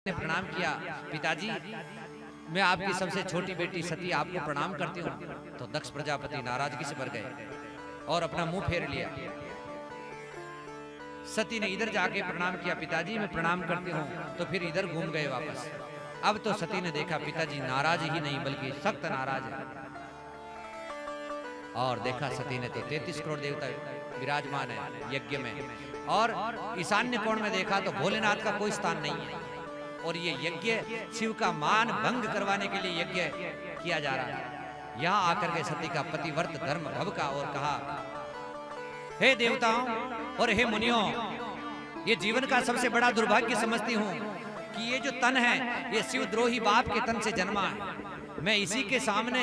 ने प्रणाम किया, पिताजी मैं आपकी सबसे छोटी बेटी सती आपको प्रणाम करती हूँ। तो दक्ष प्रजापति नाराजगी से भर गए और अपना मुंह फेर लिया। सती ने इधर जाके प्रणाम किया, पिताजी मैं प्रणाम करती हूँ, तो फिर इधर घूम गए वापस। अब तो सती ने देखा पिताजी नाराज ही नहीं बल्कि सख्त नाराज है, और देखा सती ने तो 33 करोड़ देवता विराजमान है यज्ञ में, और ईशान्य कोण में देखा तो भोलेनाथ का कोई स्थान नहीं है, और ये यज्ञ शिव का मान भंग करवाने के लिए यज्ञ किया जा रहा है। यहाँ आकर के सती का पतिव्रत धर्म भभका और कहा, हे देवताओं और हे मुनियों, ये जीवन का सबसे बड़ा दुर्भाग्य समझती हूँ कि ये जो तन है ये शिवद्रोही बाप के तन से जन्मा है। मैं इसी के सामने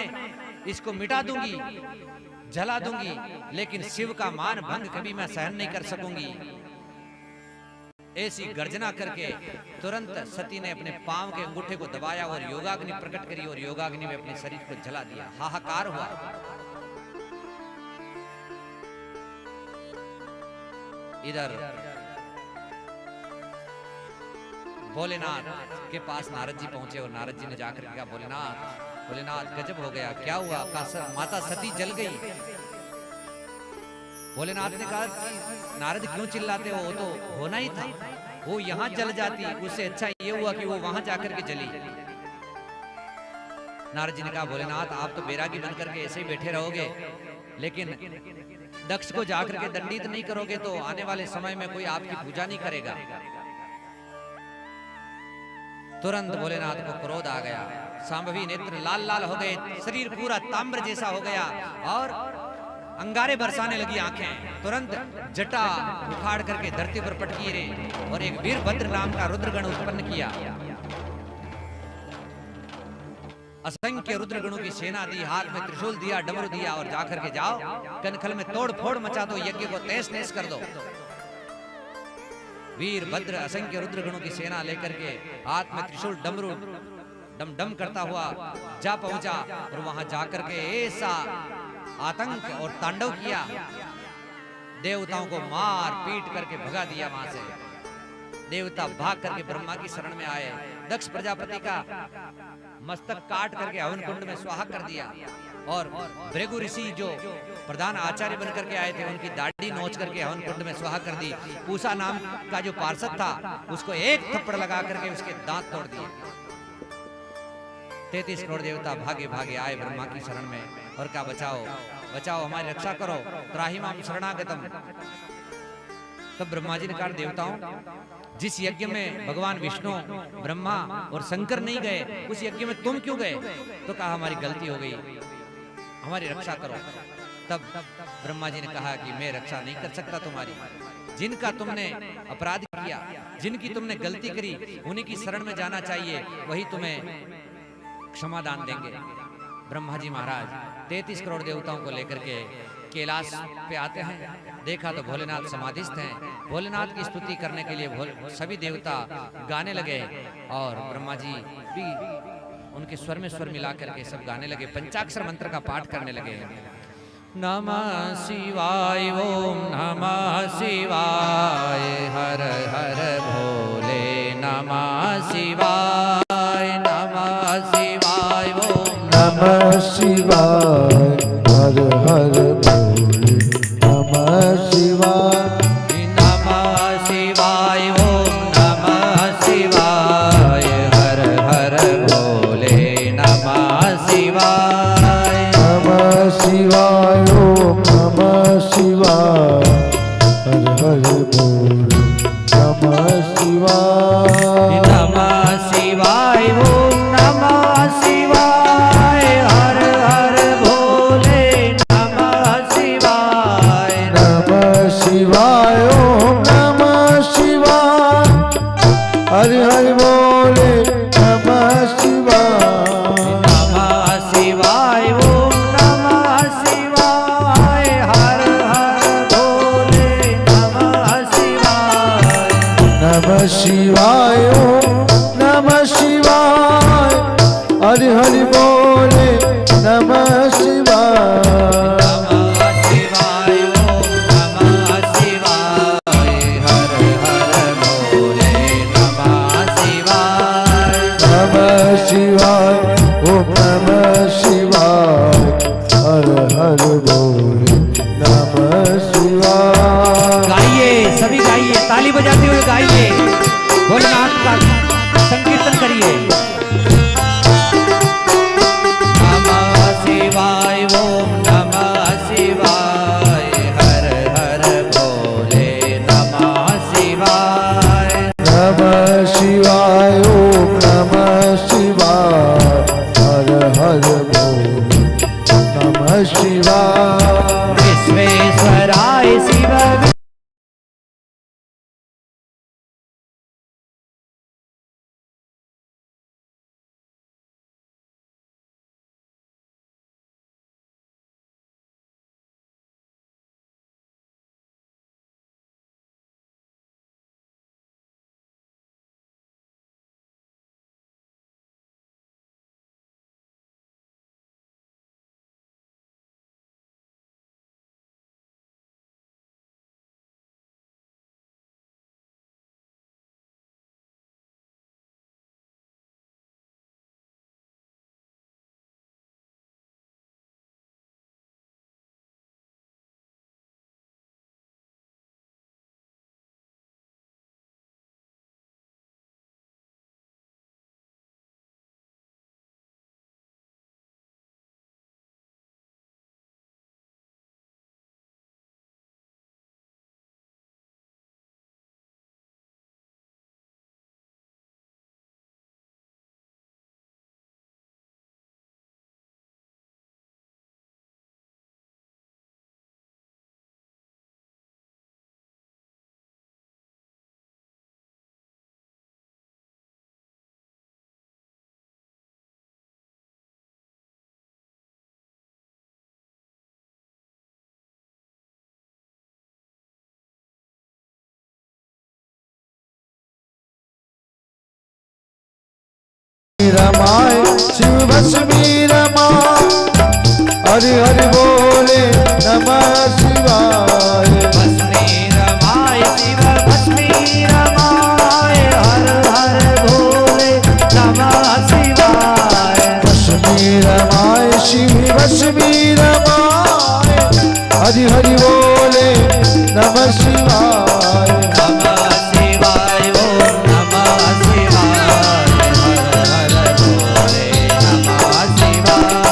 इसको मिटा दूंगी, जला दूंगी, लेकिन शिव का मान भंग कभी मैं सहन नहीं कर सकूंगी। ऐसी गर्जना करके तुरंत सती ने अपने पांव के अंगूठे को दबाया और योगाग्नि प्रकट करी, और योगाग्नि में अपने शरीर को जला दिया। हाहाकार हुआ। इधर भोलेनाथ के पास नारद जी पहुंचे, और नारद जी ने जाकर कहा, भोलेनाथ भोलेनाथ गजब हो गया, क्या हुआ? माता सती जल गई। भोलेनाथ ने कहा, नारद क्यों चिल्लाते हो, वो तो होना ही था, वो यहाँ जल जाती, उससे अच्छा ये हुआ कि वो वहां जाकर के जली। नारद जी ने कहा, भोलेनाथ आप तो बैरागी बनकर के ऐसे ही बैठे रहोगे, लेकिन दक्ष को जाकर के दंडित नहीं करोगे तो आने वाले समय में कोई आपकी पूजा नहीं करेगा। तुरंत भोलेनाथ को क्रोध आ गया, सांभवी नेत्र लाल लाल हो गए, शरीर पूरा ताम्र जैसा हो गया, और अंगारे बरसाने लगी आंखें। तुरंत जटा उखाड़ करके धरती पर पटकी रे, और एक वीरभद्र नाम का रुद्रगण उत्पन्न किया। असंख्य रुद्रगणों की सेना दी, हाथ में त्रिशूल दिया, डमरू दिया, और जाकर के जाओ कनखल में तोड़ फोड़ मचा दो, यज्ञ को तहस नहस कर दो। वीरभद्र असंख्य रुद्रगणों की सेना लेकर के हाथ में त्रिशूल डमरू डम डम करता हुआ जा पहुंचा, और वहां जाकर के ऐसा आतंक और तांडव किया, देवताओं को मार पीट करके भगा दिया वहां से। देवता भाग करके ब्रह्मा की शरण में आए। दक्ष प्रजापति का मस्तक काट करके हवन कुंड में स्वाहा कर दिया, और भृगु ऋषि जो प्रधान आचार्य बनकर के आए थे उनकी दाढ़ी नोच करके हवन कुंड में स्वाहा कर दी। पूसा नाम का जो पार्षद था उसको एक थप्पड़ लगा करके उसके दांत तोड़ दिए। 33 करोड़ देवता भागे भागे आए ब्रह्मा की शरण में, और कहा, बचाओ बचाओ, हमारी रक्षा करो, त्राहिमाम शरणागतम। तब ब्रह्मा जी ने कहा, देवताओं जिस यज्ञ में भगवान विष्णु ब्रह्मा और शंकर नहीं गए उस यज्ञ में तुम क्यों गए? तो कहा, हमारी गलती हो गई, हमारी रक्षा करो। तब ब्रह्मा जी ने कहा कि मैं रक्षा नहीं कर सकता तुम्हारी, जिनका तुमने अपराध किया, जिनकी तुमने गलती करी, उन्हीं की शरण में जाना चाहिए, वही तुम्हें क्षमादान देंगे। ब्रह्मा जी महाराज 33 करोड़ देवताओं को लेकर के कैलाश पे आते हैं। देखा तो भोलेनाथ समाधिस्थ हैं। भोलेनाथ की स्तुति करने के लिए सभी देवता गाने लगे, और ब्रह्मा जी भी उनके स्वर में स्वर मिला करके सब गाने लगे, पंचाक्षर मंत्र का पाठ करने लगे। नमः शिवाय, ओम नमः शिवाय, हर हर भोले नमः शिवाय, नमः शिवाय, ओम नमः शिवाय, हर हर भोले नमः शिवाय, नमः शिवाय, ओम नमः शिवाय, हर हर भोले नमः शिवाय, नमः शिवाय, ओम नमः शिवाय, हर हर भोले नमः शिवाय, नमः शिवाय, ओम नमः शिवाय, हर हर भोले नमः शिवाय, नमः शिवाय, ओम नमः शिवाय, हर हर भोले नमः शिवाय, नमः शिवाय, ओम नमः शिवाय, हर हर भोले नमः शिवाय, नमः शिवाय, ओम नमः शिवाय, हर हर भोले नमः शिवाय, नमः शिवाय, ओम नमः शिवाय, हर हर भोले नमः शिवाय। शिवाय ओम नमः शिवाय हर हर बोले नमः शिवाय विश्वेश्वराय शिव रमाय शिव भस्मी रमाय हरि हरि बोले नमः शिवाय भस्मी रमाय शिव भस्मी रमाय हर हर भोले नमः शिवाय भस्मी रमाय शिव भस्मी रमाय हरि हरि बोले नमः शिवाय नमः शिवाय ओम नमः शिवाय हर हर भोले नमः शिवाय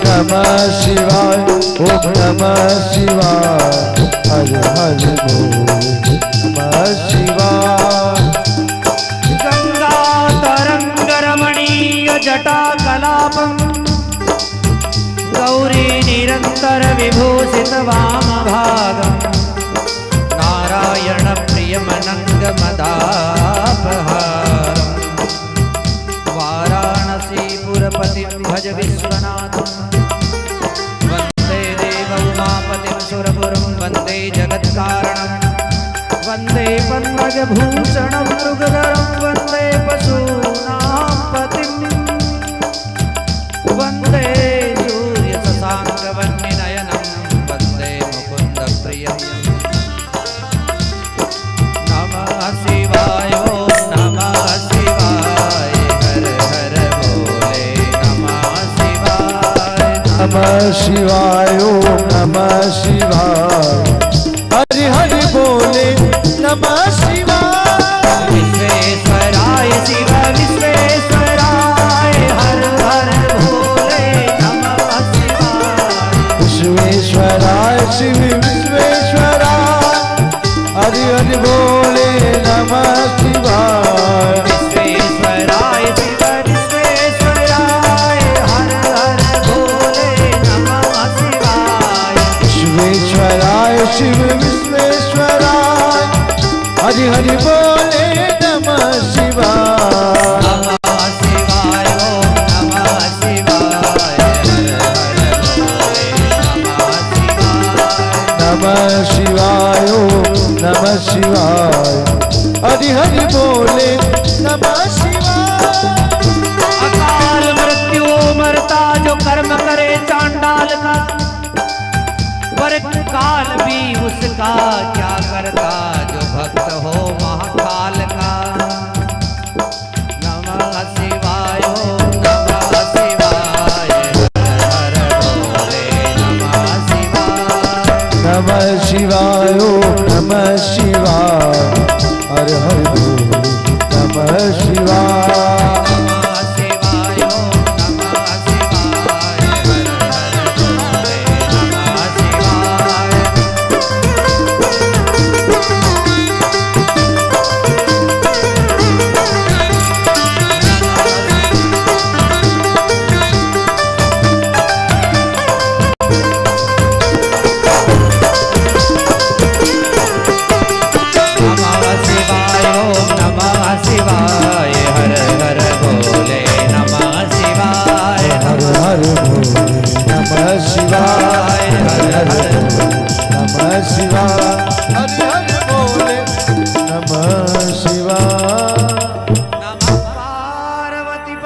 नमः शिवाय ओम नमः शिवाय हर हर बोले नमः शिवाय गंगा तरंग रमणीय जटा कलापम गौरी निरंतर विभूषित वाम भागम नारायण प्रियमनंग मदापहारम वाराणसी पुरपति भज विश्वनाथम वंदे देव उमापतिं सुरपुरं वंदे जगत्कारणं वंदे पन्नग भूषणं मृगधरं वंदे पशूनां पतिं वंदे सूर्य शशांक वह्निनयनं वंदे मुकुंद प्रियं नमः शिवाय ओम नमः शिवाय हर हर भोले नमः शिवाय नमः शिवाय ओम नमः शिवाय हरि हरि बोले नमः शिवाय विश्वेश्वराय शिव विश्वेश्वराय हर हर भोले नमः शिवाय विश्वेश्वराय शिव विश्वेश्वराय हरि हरि बोले नमः शिवाय विश्वेश्वराय शिव विश्वेश्वराय हर हर भोले नमः शिवाय विश्वेश्वराय शिव विश्वेश्वराय हरि हरि बोले नमः शिवाय नमः शिवाय ओम नमः शिवाय हर हर भोले नमः शिवाय नमः शिवाय ओम नमः शिवाय हरि हरि बोले नमः शिवाय अकाल मृत्यु मरता जो कर्म करे चांडाल का पर काल भी उसका क्या करता जो भक्त हो महाकाल का नमः शिवाय ओम नमः शिवाय हर हर भोले नमः शिवाय नमः शिवाय ओम नमः शिवाय हर हर बोले नमः शिवाय नमः शिवाय ओम नमः शिवाय हर हर भोले नमः शिवाय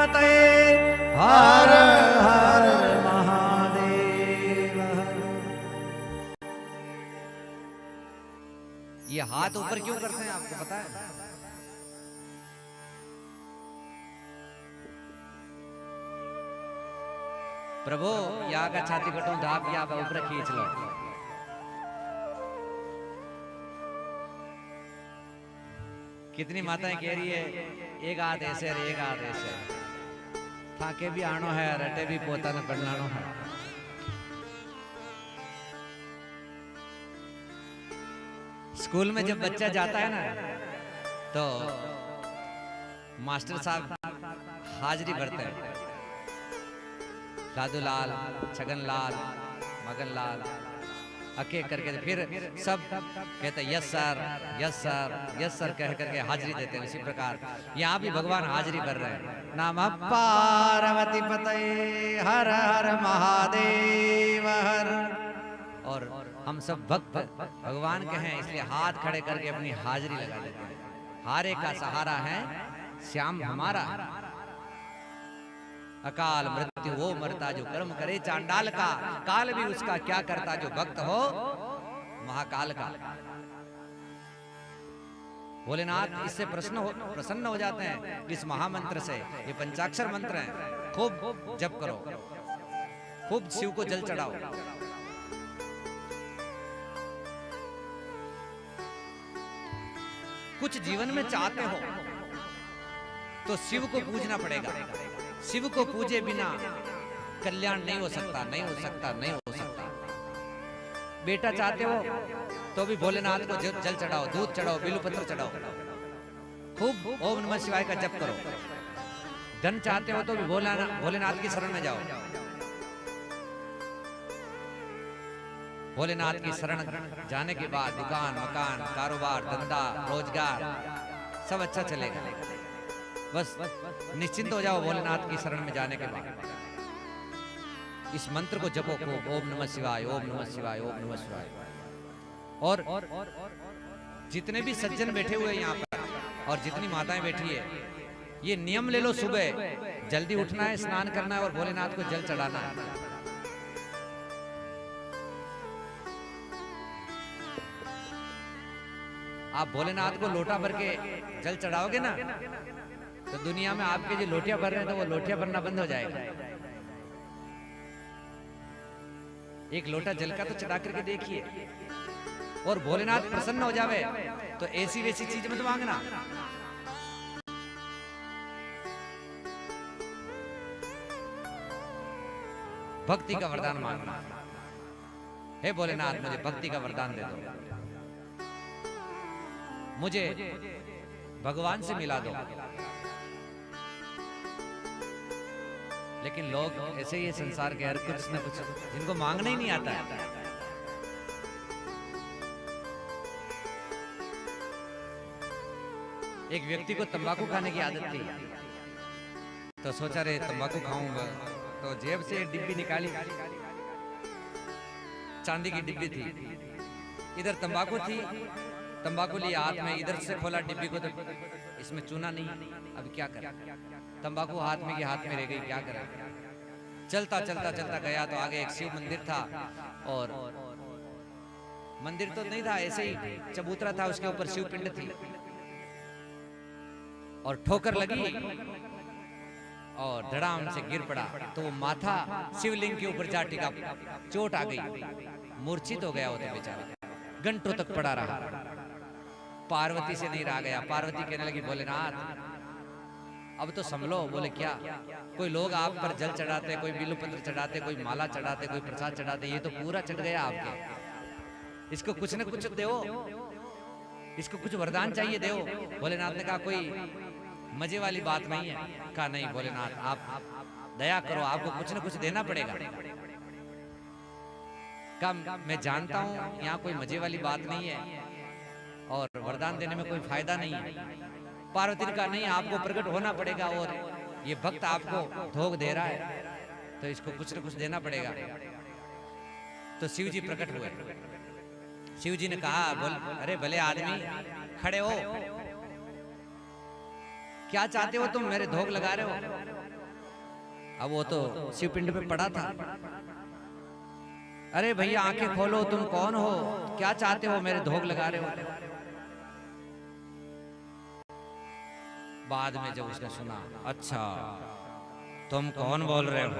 पते हर हर महादेव। ये हाथ ऊपर क्यों करते हैं आपको पता है? प्रभु यहाँ का छाती कटो धाप या ऊपर खींच लो। कितनी माताएं कह रही है एक हाथ ऐसे और एक हाथ ऐसे, थाके भी आनो है रटे भी पोता न पड़नानो है। स्कूल में जब बच्चा जाता है ना तो मास्टर साहब हाजिरी भरते हैं, दादूलाल, छगनलाल, मगनलाल अके करके फिर सब कहते हैं yes sir yes sir yes sir कह करके हाजिरी देते हैं। इसी प्रकार यहाँ भी भगवान हाजिरी भर रहे हैं। नमः पार्वती पते हर हर महादेव हर। और हम सब भक्त भगवान के हैं इसलिए हाथ खड़े करके अपनी हाजिरी लगा देते हैं। हारे का सहारा है श्याम हमारा। अकाल मृत्यु वो मरता जो कर्म करे चांडाल का, काल भी उसका क्या करता जो भक्त हो महाकाल का। भोलेनाथ इससे प्रसन्न हो जाते हैं इस महामंत्र से। ये पंचाक्षर मंत्र है, खूब जप करो, खूब शिव को जल चढ़ाओ। कुछ जीवन में चाहते हो तो शिव को पूजना पड़ेगा। शिव को पूजे बिना कल्याण नहीं हो सकता, नहीं हो सकता, नहीं हो सकता। बेटा चाहते हो तो भी भोलेनाथ को जल चढ़ाओ, दूध चढ़ाओ, बिल्वपत्र चढ़ाओ, खूब ओम नमः शिवाय का जप करो। धन चाहते हो तो भी भोलेनाथ की शरण में जाओ। भोलेनाथ की शरण जाने के बाद दुकान, मकान, कारोबार, धंधा, रोजगार सब अच्छा चलेगा। बस निश्चिंत हो जाओ भोलेनाथ की शरण में जाने के बाद। इस मंत्र को जपो खूब, ओम नमः शिवाय, ओम नमः शिवाय, ओम नमः शिवाय। और जितने भी सज्जन बैठे हुए यहाँ पर और जितनी माताएं बैठी है, ये नियम ले लो, सुबह जल्दी उठना है, स्नान करना है और भोलेनाथ को जल चढ़ाना है। आप भोलेनाथ को लोटा भर के जल चढ़ाओगे ना तो दुनिया में आपके जो लोटियां भर रहे हैं तो वो लोटियां भरना बंद हो जाएगा। एक लोटा जल का तो चढ़ा करके देखिए, और भोलेनाथ प्रसन्न हो जावे तो ऐसी वैसी चीज मत मांगना। भक्ति का वरदान मांगना। हे भोलेनाथ मुझे भक्ति का वरदान दे दो, मुझे भगवान से मिला दो। लेकिन लोग ऐसे ही संसार के हर कुछ न कुछ जिनको मांगना ही नहीं आता है। एक व्यक्ति को तंबाकू खाने की आदत थी, तो सोचा रे तंबाकू खाऊंगा, तो जेब से डिब्बी निकाली, चांदी की डिब्बी थी, इधर तंबाकू थी, तंबाकू लिया हाथ में, इधर से खोला डिब्बी को तो इसमें चूना नहीं, अब क्या करें, तंबाकू हाथ में की हाथ में रह गई, क्या करें। चलता चलता चलता गया तो आगे एक शिव मंदिर था, और मंदिर तो नहीं था, ऐसे ही चबूतरा था, उसके ऊपर शिव पिंड थी, और ठोकर लगी और धड़ाम से गिर पड़ा, तो वो माथा शिवलिंग के ऊपर जा टिका, चोट आ गई, मूर्छित हो गया वो तो बेचारा, घंटों तक पड़ा रहा, पार्वती से नहीं रहा गया। पार्वती कहने लगी भोलेनाथ अब तो संभलो। बोले क्या? कोई लोग आप पर जल चढ़ाते, कोई बिल्वपत्र चढ़ाते, कोई माला चढ़ाते, कोई प्रसाद चढ़ाते, ये तो पूरा चढ़ गया आपके, इसको कुछ न कुछ दो, इसको कुछ वरदान चाहिए दो। भोलेनाथ ने कहा कोई मजे वाली बात नहीं है। कहा नहीं भोलेनाथ आप दया करो, आपको कुछ न कुछ देना पड़ेगा। कहा मैं जानता हूं यहाँ कोई मजे वाली बात नहीं है और वरदान देने में कोई फायदा नहीं है। पार्वती ने कहा नहीं, आपको प्रकट होना पड़ेगा, और ये भक्त आपको धोख दे रहा है तो इसको कुछ न कुछ देना पड़ेगा। तो शिव जी प्रकट हुए। शिव जी ने कहा अरे भले आदमी खड़े हो, क्या चाहते हो तुम, मेरे धोख लगा रहे हो? अब वो तो शिवपिंड पे पड़ा था। अरे भैया आंखें खोलो, तुम कौन हो, क्या चाहते हो, मेरे धोख लगा रहे हो। बाद में जब उसने सुना, अच्छा तुम कौन बोल रहे हो,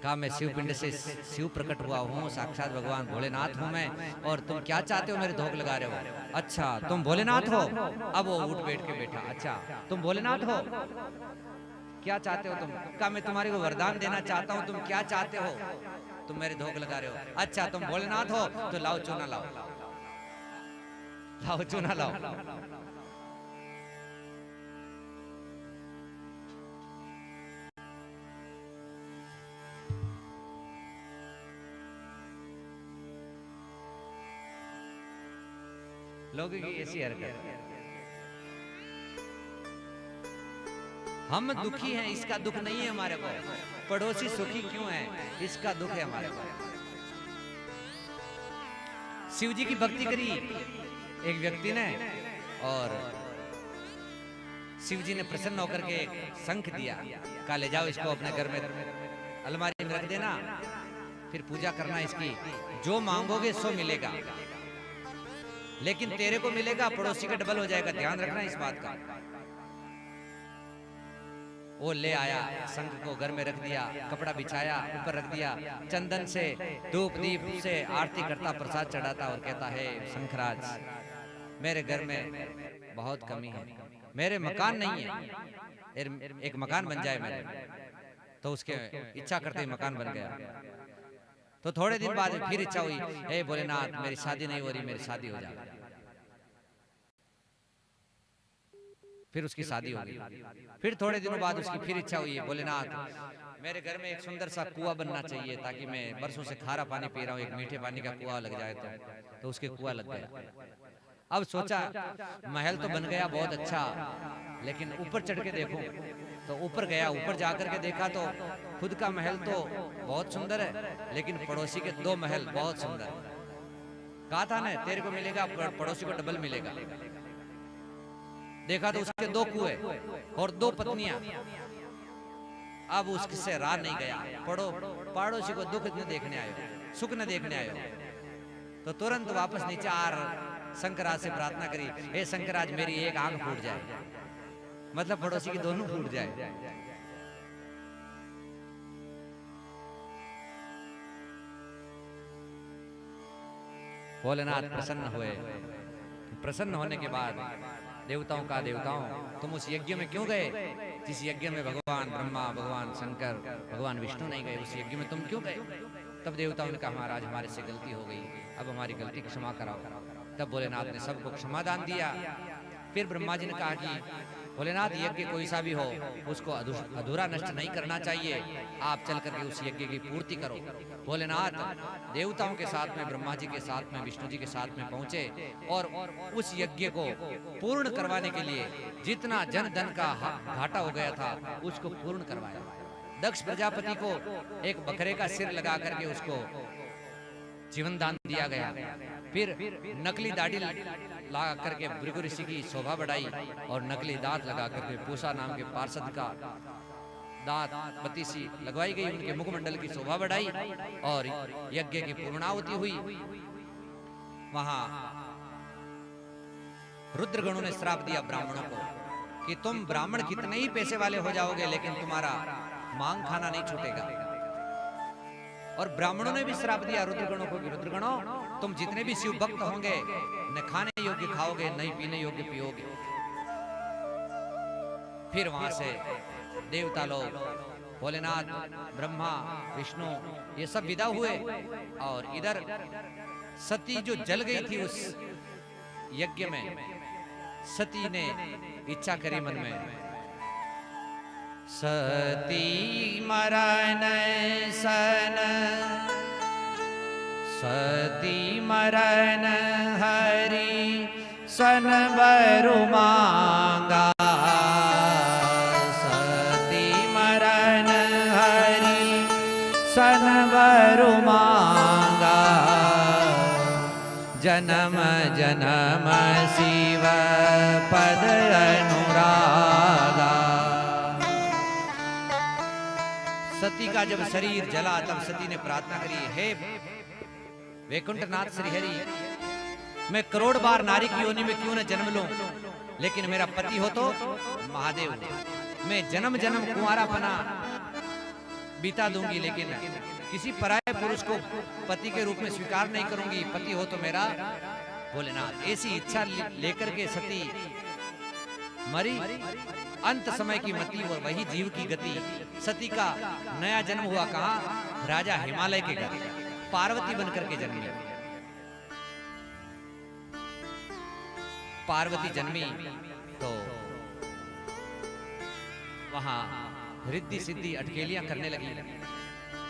कहा मैं शिवपिंड से शिव प्रकट हुआ हूँ, साक्षात भगवान भोलेनाथ हूँ मैं, और तुम क्या चाहते हो, मेरे धोख लगा रहे हो। अच्छा तुम भोलेनाथ हो। अब वो उठ बैठ के बैठा, अच्छा तुम भोलेनाथ हो, क्या चाहते हो तुम। कहा मैं तुम्हारे को वरदान देना चाहता हूँ, तुम क्या चाहते हो, तुम मेरे धोख लगा रहे हो। अच्छा तुम भोलेनाथ हो तो लाओ चूना लाओ, लाओ चूना लाओ। लोगों की ऐसी हरकत। हम दुखी हैं, इसका दुख नहीं है हमारे को। पड़ोसी सुखी क्यों है, इसका दुख है हमारे को। शिव जी की भक्ति करी एक व्यक्ति ने, और शिव जी ने प्रसन्न होकर के एक शंख दिया, कहा ले जाओ इसको अपने घर में अलमारी में रख देना, फिर पूजा करना इसकी, जो मांगोगे सो मिलेगा, लेकिन तेरे को मिलेगा, पड़ोसी का डबल हो जाएगा, ध्यान रखना इस बात का। वो ले आया शंख को, घर में रख दिया, कपड़ा बिछाया, ऊपर रख दिया, चंदन से धूप दीप से आरती करता, प्रसाद चढ़ाता और कहता है शंखराज मेरे घर में बहुत कमी है, मेरे मकान नहीं है, एक मकान बन जाए मेरे। तो उसके इच्छा करते ही मकान बन गया। तो थोड़े दिन बाद फिर इच्छा हुई, हे भोलेनाथ मेरी शादी नहीं हो रही, मेरी शादी हो जाए। फिर उसकी शादी हो गई। फिर थोड़े दिनों बाद उसकी फिर इच्छा हुई, भोलेनाथ मेरे घर में एक सुंदर सा कुआं बनना चाहिए, ताकि मैं बरसों से खारा पानी पी रहा हूँ, एक मीठे पानी का कुआं लग जाए तो उसके कुआं लग गया। अब सोचा महल तो बन गया बहुत अच्छा, लेकिन ऊपर चढ़ के देखो। तो ऊपर गया, ऊपर जाकर के देखा तो खुद का महल तो बहुत सुंदर है, लेकिन पड़ोसी के 2 महल बहुत सुंदर। कहा था ना तेरे को मिलेगा, पड़ोसी को डबल मिलेगा। देखा तो उसके 2 कुएं और 2 पत्नियां। अब उससे रहा नहीं गया, पड़ोसी को दुख न देखने आयो, सुख न देखने आयो, तो तुरंत वापस नीचे आ शंकराज से प्रार्थना करी, हे शंकराज मेरी एक आंख फूट जाए, मतलब पड़ोसी की दोनों फूट जाए। भोलेनाथ प्रसन्न हुए। प्रसन्न होने के बाद देवताओं का देवताओं तुम उस यज्ञ में क्यों गए, जिस यज्ञ में भगवान ब्रह्मा, भगवान शंकर, भगवान विष्णु नहीं गए, उस यज्ञ में तुम क्यों गए। तब देवताओं ने कहा महाराज हमारे से गलती हो गई, अब हमारी गलती की क्षमा कराओ। तब भोलेनाथ ने सबको क्षमादान दिया। फिर ब्रह्मा जी ने कहा कि भोलेनाथ यज्ञ कोई सा भी हो उसको अधूरा नष्ट नहीं करना चाहिए, आप चल करके उस यज्ञ की पूर्ति करो। भोलेनाथ देवताओं के साथ में, ब्रह्मा जी के साथ में, विष्णु जी के साथ में पहुंचे और उस यज्ञ को पूर्ण करवाने के लिए जितना जन धन का घाटा हो गया था उसको पूर्ण करवाया। दक्ष प्रजापति को एक बकरे का सिर लगा करके उसको जीवन दान दिया गया। फिर नकली दाढ़ी लगा करके भृगु ऋषि की शोभा बढ़ाई और नकली दांत लगा करके पूषा नाम के पार्षद का दांत पति सी लगवाई गई, उनके मुखमंडल की शोभा बढ़ाई और यज्ञ की पूर्णाहुति हुई। वहां रुद्रगणों ने श्राप दिया ब्राह्मणों को कि तुम ब्राह्मण कितने ही पैसे वाले हो जाओगे लेकिन तुम्हारा मांग खाना नहीं छूटेगा। और ब्राह्मणों ने भी श्राप दिया रुद्रगणों को कि रुद्रगणों तुम जितने भी शिव भक्त होंगे न खाने योग्य खाओगे, नहीं पीने योग्य पियोगे। फिर वहां से देवता लोग, भोलेनाथ, ब्रह्मा, विष्णु ये सब विदा हुए और इधर सती जो जल गई थी उस यज्ञ में, सती ने इच्छा करी मन में, सती मरण सन, सती मरण हरि सन बरु मांगा, सती मरण हरि सन बरु मांगा, जन्म जन्म शिव पद अनुरागा। का जब शरीर जला तब सती ने प्रार्थना करी, हे वैकुंठनाथ श्रीहरि, मैं करोड़ बार नारी की योनि में क्यों न जन्म लूं, लेकिन मेरा पति हो तो महादेव, मैं जन्म जन्म कुंवारापना बीता दूंगी, लेकिन किसी पराये पुरुष को पति के रूप में स्वीकार नहीं करूंगी, पति हो तो मेरा भोलेनाथ। ऐसी इच्छा लेकर के सती मरी। अंत समय की मति और वही जीव की गति। सती का नया जन्म हुआ कहां? राजा हिमालय के घर, पार्वती बनकर के जन्मी। पार्वती जन्मी तो वहां रिद्धि सिद्धि अटकेलियां करने लगी,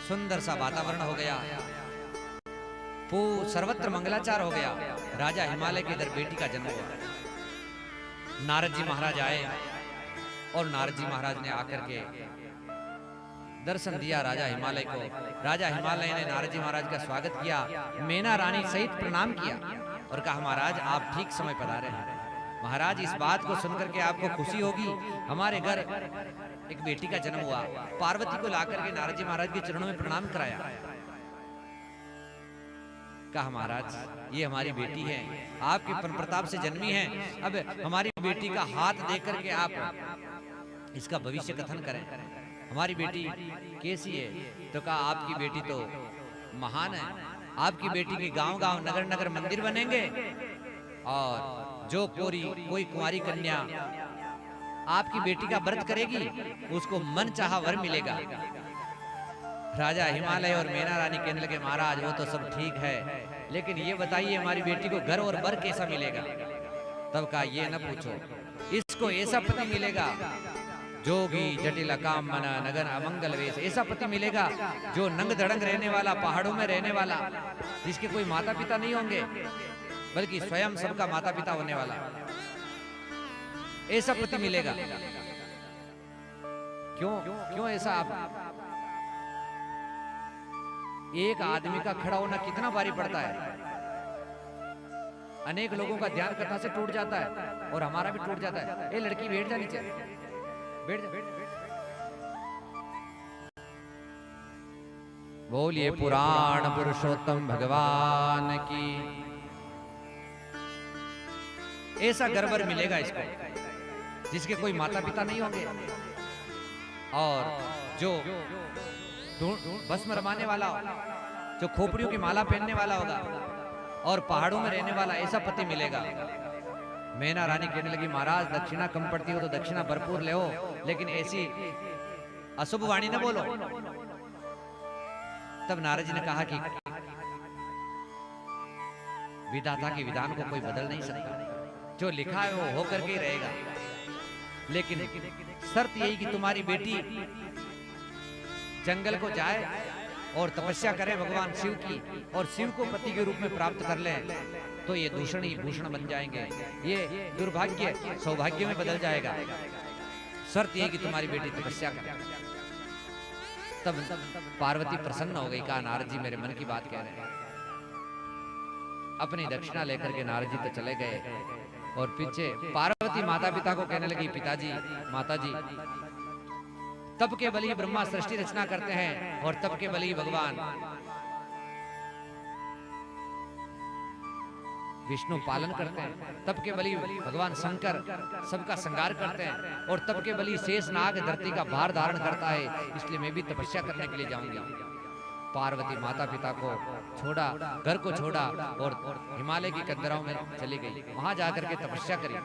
सुंदर सा वातावरण हो गया, सर्वत्र मंगलाचार हो गया। राजा हिमालय के इधर बेटी का जन्म हुआ। नारद जी महाराज आए और नारद जी महाराज ने आकर के दर्शन दिया राजा हिमालय को। राजा हिमालय ने नारद जी महाराज का स्वागत किया, मेना रानी सहित प्रणाम किया और कहा, महाराज आप ठीक समय पधारे हैं। महाराज इस बात को सुनकर के आपको खुशी होगी, हमारे घर एक बेटी का जन्म हुआ। पार्वती को लाकर के नारद जी महाराज के चरणों में प्रणाम कराया। कहा, महाराज ये हमारी बेटी है, आपके प्रताप से जन्मी है, अब हमारी बेटी का हाथ देकर के आप इसका भविष्य कथन करें। हमारी बेटी कैसी है? तो कहा, आपकी बेटी तो महान है, आपकी बेटी के गांव गांव नगर नगर मंदिर बनेंगे और जो कोई कुंवारी कन्या आपकी बेटी का व्रत करेगी उसको मन चाहा वर मिलेगा। राजा हिमालय और मेना रानी कहने लगे, महाराज वो तो सब ठीक है, लेकिन ये बताइए हमारी बेटी को घर और वर कैसा मिलेगा? तब कहा, ये न पूछो, इसको ऐसा पति मिलेगा जोगी जटिल काम मना नगन अमंगल वेश, ऐसा पति मिलेगा जो नंग धड़ंग रहने वाला, पहाड़ों में रहने वाला, जिसके कोई माता पिता नहीं होंगे बल्कि स्वयं सबका माता पिता होने वाला, ऐसा पति मिलेगा। क्यों ऐसा? आप एक आदमी का खड़ा होना कितना भारी पड़ता है। अनेक लोगों का ध्यान कथा से टूट जाता है और हमारा भी टूट जाता है। ए लड़की बैठ जा नीचे, बैठ जा। बोलिए पुराण पुरुषोत्तम भगवान की। ऐसा गर्वर मिलेगा इसको जिसके कोई माता पिता नहीं होंगे और जो भस्म रमाने वाला हो, जो खोपड़ियों की माला पहनने वाला होगा और पहाड़ों में रहने वाला, ऐसा पति मिलेगा। मेना रानी कहने लगी, महाराज दक्षिणा कम पड़ती हो तो दक्षिणा भरपूर ले हो, लेकिन ऐसी अशुभ वाणी न बोलो। तब नारद जी ने कहा कि विधाता के विधान को कोई बदल नहीं सकता, जो लिखा है वो होकर के ही रहेगा, लेकिन शर्त यही कि तुम्हारी बेटी जंगल को जाए और तपस्या करे भगवान शिव की और शिव को पति के रूप में प्राप्त कर ले, तो ये दूषण ही भूषण बन जाएंगे, ये दुर्भाग्य सौभाग्य में बदल जाएगा। शर्त ये कि तुम्हारी बेटी तपस्या करे। तब पार्वती प्रसन्न हो गई, कहा, नारद जी मेरे मन की बात कह रहे हैं। अपनी दक्षिणा लेकर के नारद जी तो चले गए और पीछे पार्वती माता पिता को कहने लगी, पिताजी माताजी, तब के बल ही ब्रह्मा सृष्टि रचना करते हैं और तब के बल ही भगवान विष्णु पालन करते हैं, तब के बल ही भगवान शंकर सबका संहार करते हैं और तब के बल ही शेष नाग धरती का भार धारण करता है, इसलिए मैं भी तपस्या करने के लिए जाऊंगी। पार्वती माता पिता को छोड़ा, घर को छोड़ा और हिमालय की कंदराओं में चली गई। वहां जाकर के तपस्या करी।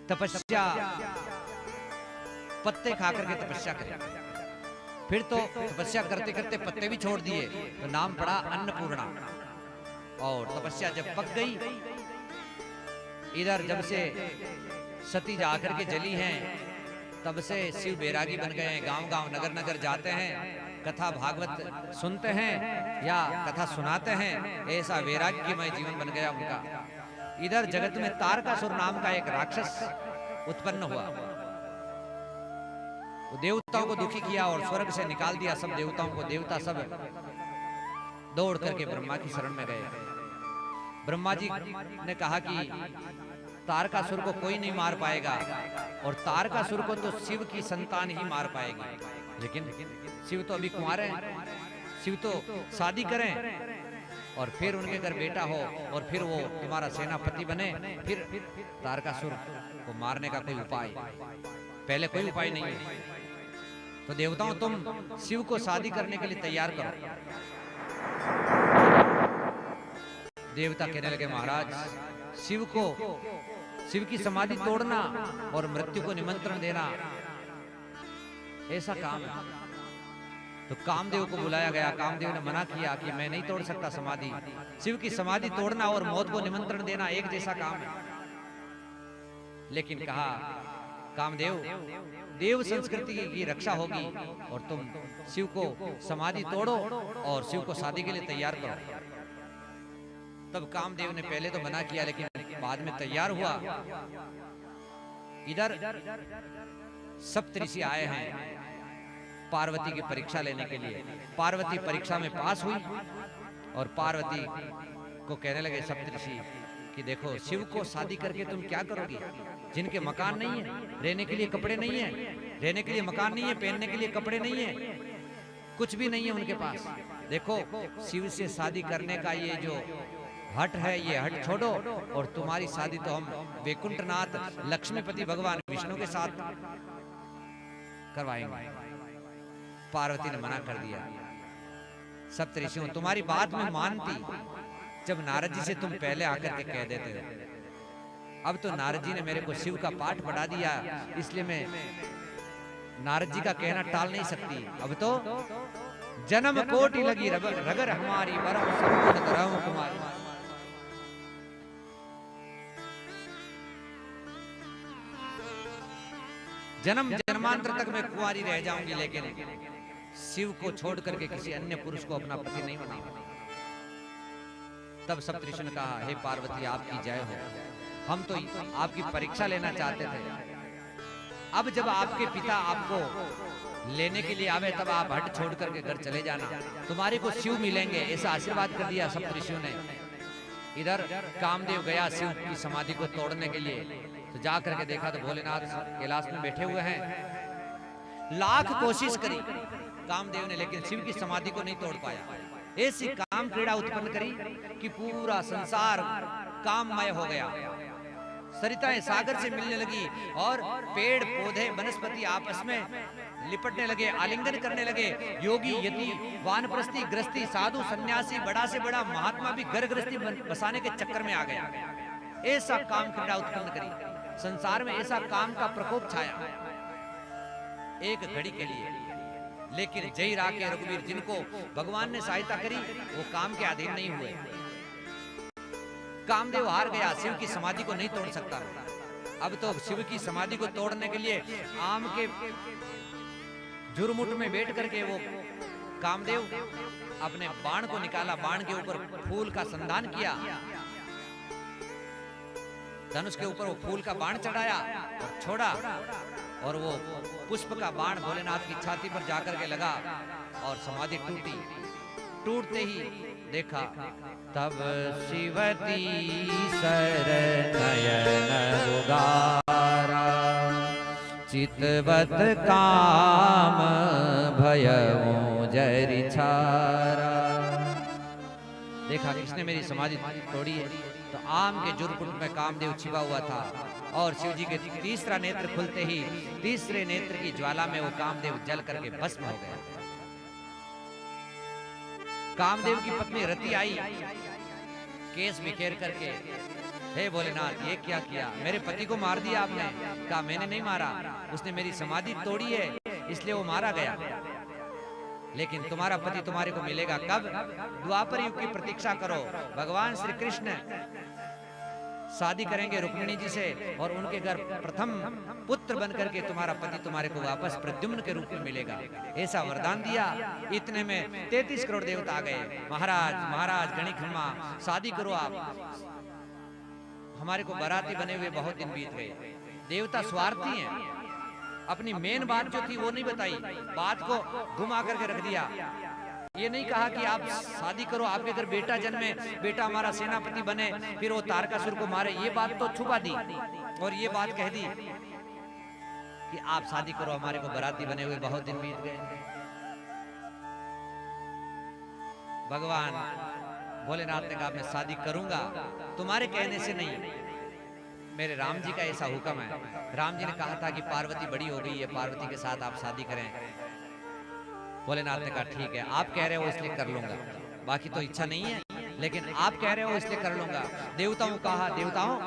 तपस्या पत्ते खा करके तपस्या करें। फिर तो तपस्या करते करते पत्ते भी छोड़ दिए तो नाम पड़ा अन्नपूर्णा। और तपस्या जब पक गई, इधर जब से सती जाकर के जली हैं, तब से शिव बैरागी बन गए हैं। गांव गांव नगर नगर जाते हैं, कथा भागवत सुनते हैं या कथा सुनाते हैं। ऐसा वैराग्यमय जीवन बन गया उनका। इधर जगत में तारकासुर नाम का एक राक्षस उत्पन्न हुआ। देवताओं को दुखी किया और स्वर्ग से निकाल दिया सब देवताओं को। देवता सब दौड़ करके ब्रह्मा की शरण में गए। ब्रह्मा जी ने कहा कि तारकासुर को कोई नहीं मार पाएगा और तारकासुर को तो शिव की संतान ही मार पाएगी। लेकिन शिव तो अभी कुंवार हैं, शिव तो शादी करें और फिर उनके घर बेटा हो और फिर वो तुम्हारा सेनापति बने, फिर तारकासुर को मारने का कोई उपाय, पहले कोई उपाय नहीं है। तो देवताओं तुम शिव को शादी करने के लिए तैयार करो। देवता कहने लगे महाराज शिव की समाधि तोड़ना और मृत्यु को निमंत्रण देना ऐसा काम है। तो कामदेव को बुलाया गया। कामदेव ने मना किया कि मैं नहीं तोड़ सकता समाधि। शिव की समाधि तोड़ना और मौत को निमंत्रण देना एक जैसा काम है। लेकिन कहा कामदेव देव संस्कृति की रक्षा होगी और तुम शिव को समाधि तोड़ो और शिव को शादी के लिए तैयार करो। तब कामदेव ने पहले तो मना किया लेकिन बाद में तैयार हुआ। इधर सप्तऋषि आए हैं पार्वती की परीक्षा लेने के लिए। पार्वती परीक्षा में पास हुई और पार्वती को कहने लगे सप्तऋषि कि देखो शिव को शादी करके तुम क्या करोगी, जिनके मकान नहीं है, रहने के लिए कपड़े नहीं है, रहने के लिए मकान नहीं है, पहनने के लिए कपड़े नहीं है, कुछ भी नहीं है उनके पास। देखो शिव से शादी करने का ये जो हट है ये हट छोड़ो और तुम्हारी शादी तो हम वैकुंठनाथ लक्ष्मीपति भगवान विष्णु के साथ करवाएंगे। पार्वती ने मना कर दिया। सप्तऋषियों तुम्हारी बात में मानती जब नारद जी से तुम पहले आकर के कह देते हो। अब तो नारद जी ने मेरे को शिव का पाठ पढ़ा दिया, इसलिए मैं नारद जी का कहना टाल नहीं सकती। अब तो जन्म कोटि लगी रगर हमारी वरम संपूर्ण धर्म कुमारी। जन्म जन्मांतर तक मैं कुंवारी रह जाऊंगी लेकिन शिव को छोड़ करके किसी अन्य पुरुष को अपना पति नहीं बनाऊंगी। तब सप्तऋषि ने कहा हे पार्वती आपकी जय हो, हम तो आपकी परीक्षा लेना चाहते थे। अब जब आपके पिता आपको लेने के लिए आवे तब आप हट छोड़ करके घर चले जाना, तुम्हारे को शिव मिलेंगे, ऐसा आशीर्वाद कर दिया सप्तऋषियों ने। इधर कामदेव गया शिव की समाधि को तोड़ने के लिए, तो जा करके देखा तो भोलेनाथ कैलाश में बैठे हुए हैं। लाख कोशिश करी कामदेव ने लेकिन शिव की समाधि को नहीं तोड़ पाया। ऐसी काम क्रीड़ा उत्पन्न करी कि पूरा संसार काममय हो गया। सरिताएं सागर से मिलने लगी और पेड़ पौधे वनस्पति आपस में लिपटने लगे, आलिंगन करने लगे। योगी यति वानप्रस्थी गृहस्थी साधु सन्यासी बड़ा से बड़ा महात्मा भी घर गृहस्थी बसाने के चक्कर में आ गया। ऐसा काम क्रीड़ा उत्पन्न करी, संसार में ऐसा काम का प्रकोप छाया एक घड़ी के लिए। लेकिन जय राके रघुवीर जिनको भगवान ने सहायता करी वो काम के अधीन नहीं हुए। कामदेव हार गया, शिव की समाधि को नहीं तोड़ सकता। अब तो शिव की समाधि को तोड़ने के लिए आम के झुरमुट में बैठ करके वो कामदेव अपने बाण को निकाला, बाण के ऊपर फूल का संधान किया, धनुष के ऊपर वो फूल का बाण चढ़ाया और छोड़ा और वो पुष्प का बाण भोलेनाथ की छाती पर जाकर के लगा और समाधि टूटी। टूटते ही देखा तब शिवती सरनयन उगारा चितवत काम भयउ जरि छारा। देखा किसने मेरी समाधि तोड़ी है, तो आम के जुरकुट में कामदेव छिपा हुआ था और शिव जी के तीसरा नेत्र खुलते ही तीसरे नेत्र की ज्वाला में वो कामदेव जल करके भस्म हो गया। कामदेव की पत्नी रति आई केस बिखेर करके, हे भोलेनाथ ये क्या किया, मेरे पति को मार दिया आपने। कहा मैंने नहीं मारा, उसने मेरी समाधि तोड़ी है इसलिए वो मारा गया। लेकिन तुम्हारा पति तुम्हारे को मिलेगा कब? द्वापर युग की प्रतीक्षा करो। भगवान श्री कृष्ण शादी करेंगे रुक्मिणी जी से और उनके घर प्रथम पुत्र बन करके तुम्हारा पति तुम्हारे को वापस प्रद्युम्न के रूप में मिलेगा, ऐसा वरदान दिया। इतने में 33 करोड़ देवता आ गए। महाराज महाराज गणिक खम्मा शादी करो आप। हमारे को बाराती बने हुए बहुत दिन बीत गए। देवता स्वार्थी हैं, अपनी मेन बात जो थी वो नहीं बताई, बात को घुमा करके रख दिया। ये नहीं कहा कि आप शादी करो, आपके घर बेटा जन्मे, बेटा हमारा सेनापति बने, फिर वो तारकासुर को मारे, ये बात तो छुपा दी। और ये बात कह दी कि आप शादी करो, हमारे को बराती बने हुए बहुत दिन बीत गए। भगवान भोलेनाथ ने कहा मैं शादी करूंगा, तुम्हारे कहने से नहीं, मेरे राम जी का ऐसा हुक्म है। राम जी ने कहा था कि पार्वती बड़ी हो गई है, पार्वती के साथ आप शादी करें। भोलेनाथ ने कहा ठीक है, आप कह रहे हो इसलिए कर लूंगा, बाकी तो इच्छा नहीं है, लेकिन आप कह रहे हो इसलिए कर लूंगा। देवताओं कहा, देवताओं,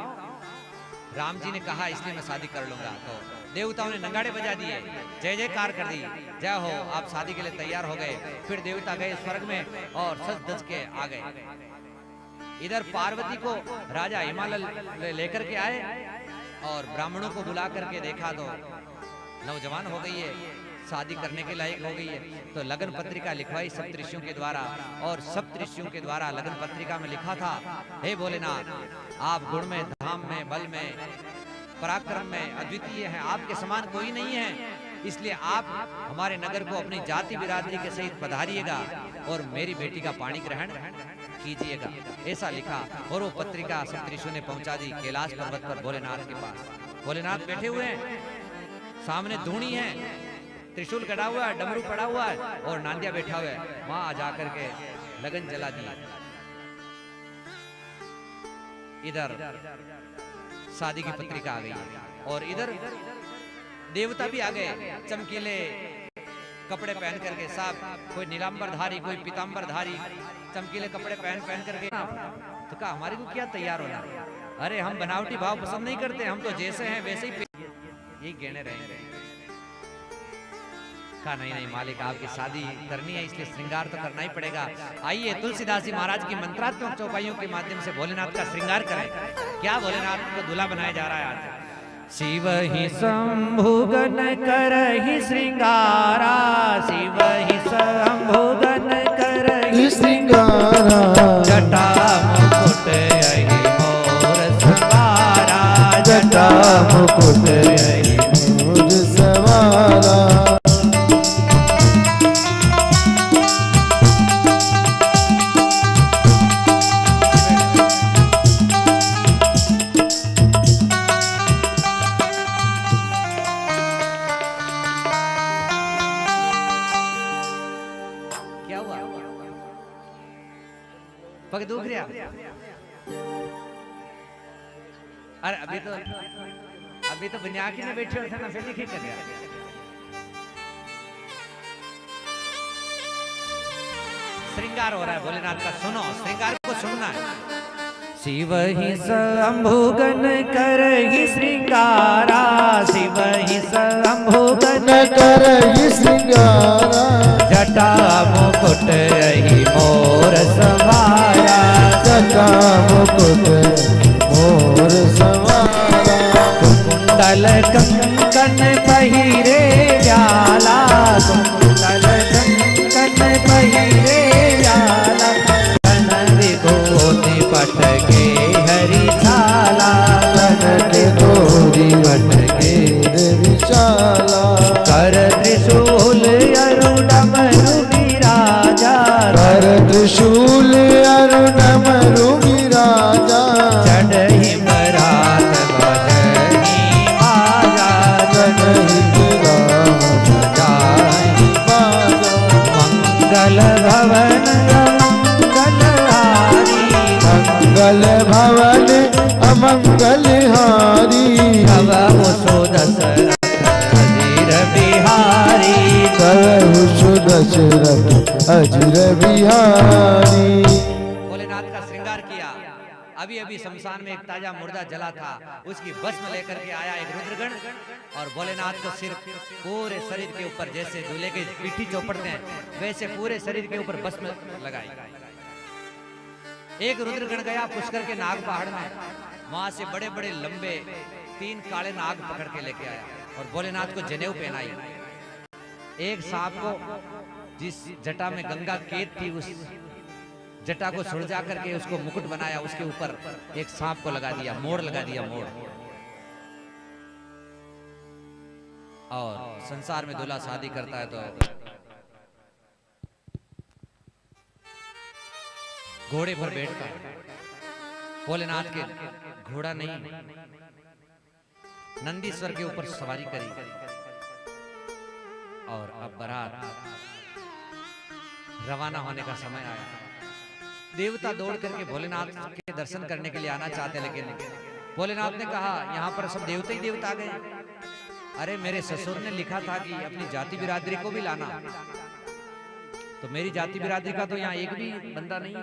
राम जी ने कहा इसलिए मैं शादी कर लूंगा। तो देवताओं ने नगाड़े बजा दिए, जय जयकार कर दी, जय हो, आप शादी के लिए तैयार हो गए। फिर देवता गए स्वर्ग में और सज धज के आ गए। इधर पार्वती को राजा हिमालय लेकर के आए और ब्राह्मणों को बुला करके देखा तो नौजवान हो गई है, शादी करने के लायक हो गई है। तो लगन पत्रिका लिखवाई सप्तऋषियों के द्वारा, और सप्तऋषियों के द्वारा लगन पत्रिका में लिखा था, हे भोलेनाथ, आप गुण में, धाम में, बल में, पराक्रम में अद्वितीय हैं, आपके समान कोई नहीं है, इसलिए आप हमारे नगर को अपनी जाति बिरादरी के सहित पधारिएगा और मेरी बेटी का पाणी ग्रहण कीजिएगा, ऐसा लिखा। और वो पत्रिका सप्तऋषियों ने पहुंचा दी कैलाश पर्वत पर भोलेनाथ के पास। भोलेनाथ बैठे हुए हैं, सामने धूणी है, त्रिशूल कटा हुआ है, डमरू पड़ा हुआ है, और नांदिया बैठा हुआ है। वहां जाकर के लगन जला दिया। इधर शादी की पत्रिका आ गई और इधर देवता भी आ गए, चमकीले कपड़े पहन करके, साहब कोई नीलांबरधारी, कोई पीतांबरधारी, चमकीले कपड़े पहन करके। तो कहा हमारे को क्या तैयार होना, अरे हम बनावटी भाव पसंद नहीं करते, हम तो जैसे हैं वैसे ही यही गहने रहेंगे। कहा नहीं नहीं मालिक, आपकी शादी करनी है इसलिए श्रृंगार तो करना ही पड़ेगा। आइए तुलसीदास जी महाराज की मंत्रात्मक चौपाइयों के माध्यम से भोलेनाथ का श्रृंगार करें। क्या भोलेनाथ को दूल्हा बनाया जा रहा है आज। शिव ही शंभुगन करहि श्रृंगारा, शिव ही शंभुगन करहि श्रृंगारा, जटा मुकुट यही मोर सवारा, जटा मुकुट यही मोर सवारा। पग दुख रहा? अरे अभी तो बुनियादी में बैठे हो थे ना, फिर नहीं कर रहा। श्रृंगार हो रहा है भोलेनाथ का, सुनो, श्रृंगार को सुनना है। शिव ही शंभुगन करहि श्रृंगारा, शिव ही शंभुगन करहि श्रृंगारा, जटा मुकुट यही मोर सवारा, जटा मुकुट मोर सवारा। कुंडल कंकन पहिरे व्याला, कुंडल कंकन पहिरे व्याला, गोदी पटके हरि छाला, कनक गोरी पटके विशाला। कर त्रिशूल अरु डमरू विराजा, कर त्रिशूल अरु डमरू विराजा, चढ़हि बरात बजहि बाजा, चढ़हि बरात बजाहि बाजा। मंगल भवन मंगल भवन अमंगल हारी, भवहु सुदशरथ अजीर बिहारी, करहु सुदशरथ अजीर बिहारी। भोलेनाथ का श्रृंगार किया। अभी अभी शमशान में एक ताजा मुर्दा जला था, उसकी भस्म लेकर के आया एक रुद्रगण और भोलेनाथ को सिर पूरे शरीर के ऊपर, जैसे दूल्हे की पीठी चौपड़ते हैं वैसे पूरे शरीर के ऊपर भस्म लगाई। एक रुद्रगण गया पुष्कर के नाग पहाड़ में, वहां से बड़े बड़े लंबे 3 काले नाग पकड़ के लेके आया और भोलेनाथ को जनेऊ पहनाई। एक सांप को, जिस जटा में गंगा केत थी, उस जटा को सुलझा करके उसको मुकुट बनाया, उसके ऊपर एक सांप को लगा दिया, मोड़ लगा दिया, मोड़। और संसार में दूल्हा शादी करता है तो घोड़े पर बैठकर भोलेनाथ के घोड़ा नहीं नंदीश्वर के ऊपर सवारी करी और अब बारात रवाना होने का समय आया। देवता दौड़ करके भोलेनाथ के दर्शन करने के लिए आना चाहते, लेकिन भोलेनाथ ने कहा यहाँ पर सब देवता ही देवता आ गए। अरे मेरे ससुर ने लिखा था कि अपनी जाति बिरादरी को भी लाना, तो मेरी जाति बिरादरी का तो यहाँ एक भी बंदा नहीं।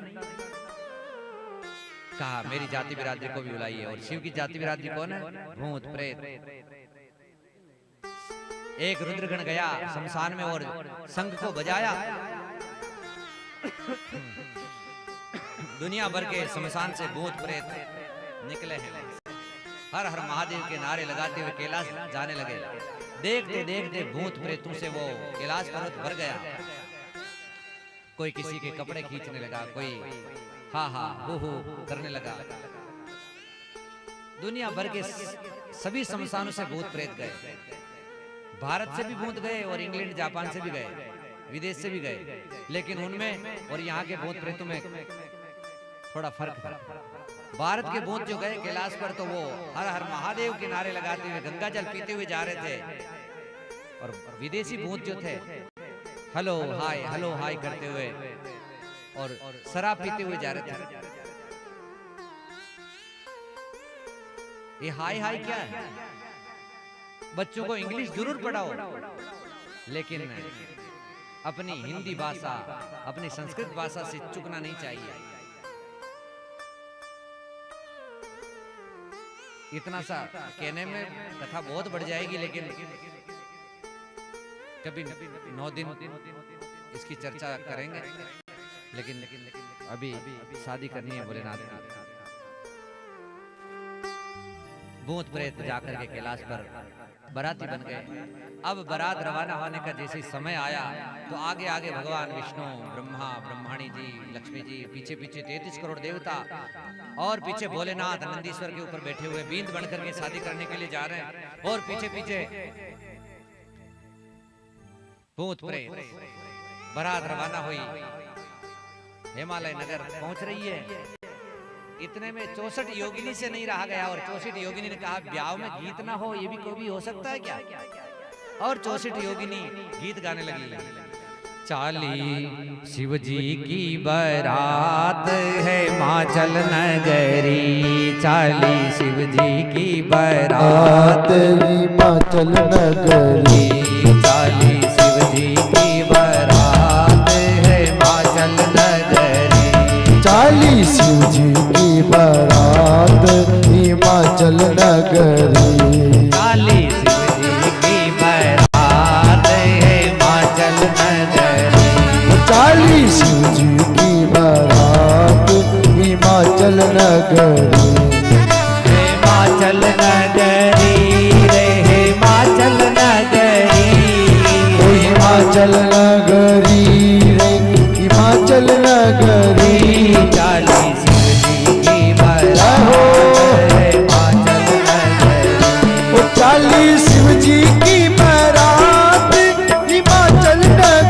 कहा मेरी जाति बिरादरी को भी बुलाइए। और शिव की जाति बिरादरी कौन है? भूत प्रेत। एक रुद्रगण गया शमशान में और शंख को बजाया। दुनिया भर के शमशान से भूत प्रेत निकले हैं, हर हर महादेव के नारे लगाते हुए कैलाश जाने लगे। देखते देखते भूत प्रेतों से वो कैलाश पर्वत भर गया। कोई किसी के कपड़े खींचने लगा, कोई हा हा हो करने लगा। दुनिया भर के सभी शमशानों से भूत प्रेत गए। भारत से भी भूत गए और इंग्लैंड जापान से भी गए, विदेश से भी गए, लेकिन उनमें और यहाँ के भूत प्रेतों में थोड़ा फर्क था। भारत के भूत जो गए कैलाश पर, तो वो हर हर महादेव के नारे लगाते हुए गंगा जल पीते हुए जा रहे थे, और विदेशी भूत जो थे हेलो हाय करते हुए और शराब पीते हुए जा रहे थे। ये हाय क्या है? बच्चों को इंग्लिश जरूर पढ़ाओ, लेकिन अपनी हिंदी भाषा, अपनी संस्कृत भाषा से चूकना नहीं चाहिए। इतना सा कहने में कथा बहुत बढ़ जाएगी, लेकिन कभी 9 दिन इसकी चर्चा करेंगे। लेकिन अभी शादी करनी है भोलेनाथ की। भूत प्रेत जाकर के कैलाश पर बाराती बन गए। अब बारात रवाना होने का जैसे समय आया, तो आगे आगे भगवान विष्णु, ब्रह्मा, ब्रह्माणी जी, लक्ष्मी जी, पीछे पीछे 33 करोड़ देवता, और पीछे भोलेनाथ नंदीश्वर के ऊपर बैठे हुए बींद बन करके शादी करने के लिए जा रहे हैं। और पीछे पीछे भूत प्रेत। बारात रवाना हुई, हिमालय नगर पहुंच रही है। इतने में 64 योगिनी से नहीं रहा गया, और 64 योगिनी ने कहा ब्याह में गीत ना हो, ये भी कोई हो सकता है क्या? और 64 योगिनी गीत गाने लगी। चाली शिव जी की बारात है हिमाचल नगरी, चाली शिव जी की बारात हिमाचल नगरी, चाली शिव जी की बारात है हिमाचल नगरी, चाली शिव जी की बारात हिमाचल नगरी, चाली शिव जी की बारात है हिमाचल नगरी, चाली शिव जी की बारात हिमाचल नगरी, हिमाचल नगरी रे हिमाचल नगरी, हिमाचल नगरी रे हिमाचल नगरी, चाली शिव जी की बारात हिमाचल नगरी, चाली शिव जी की बारात हिमाचल नगरी।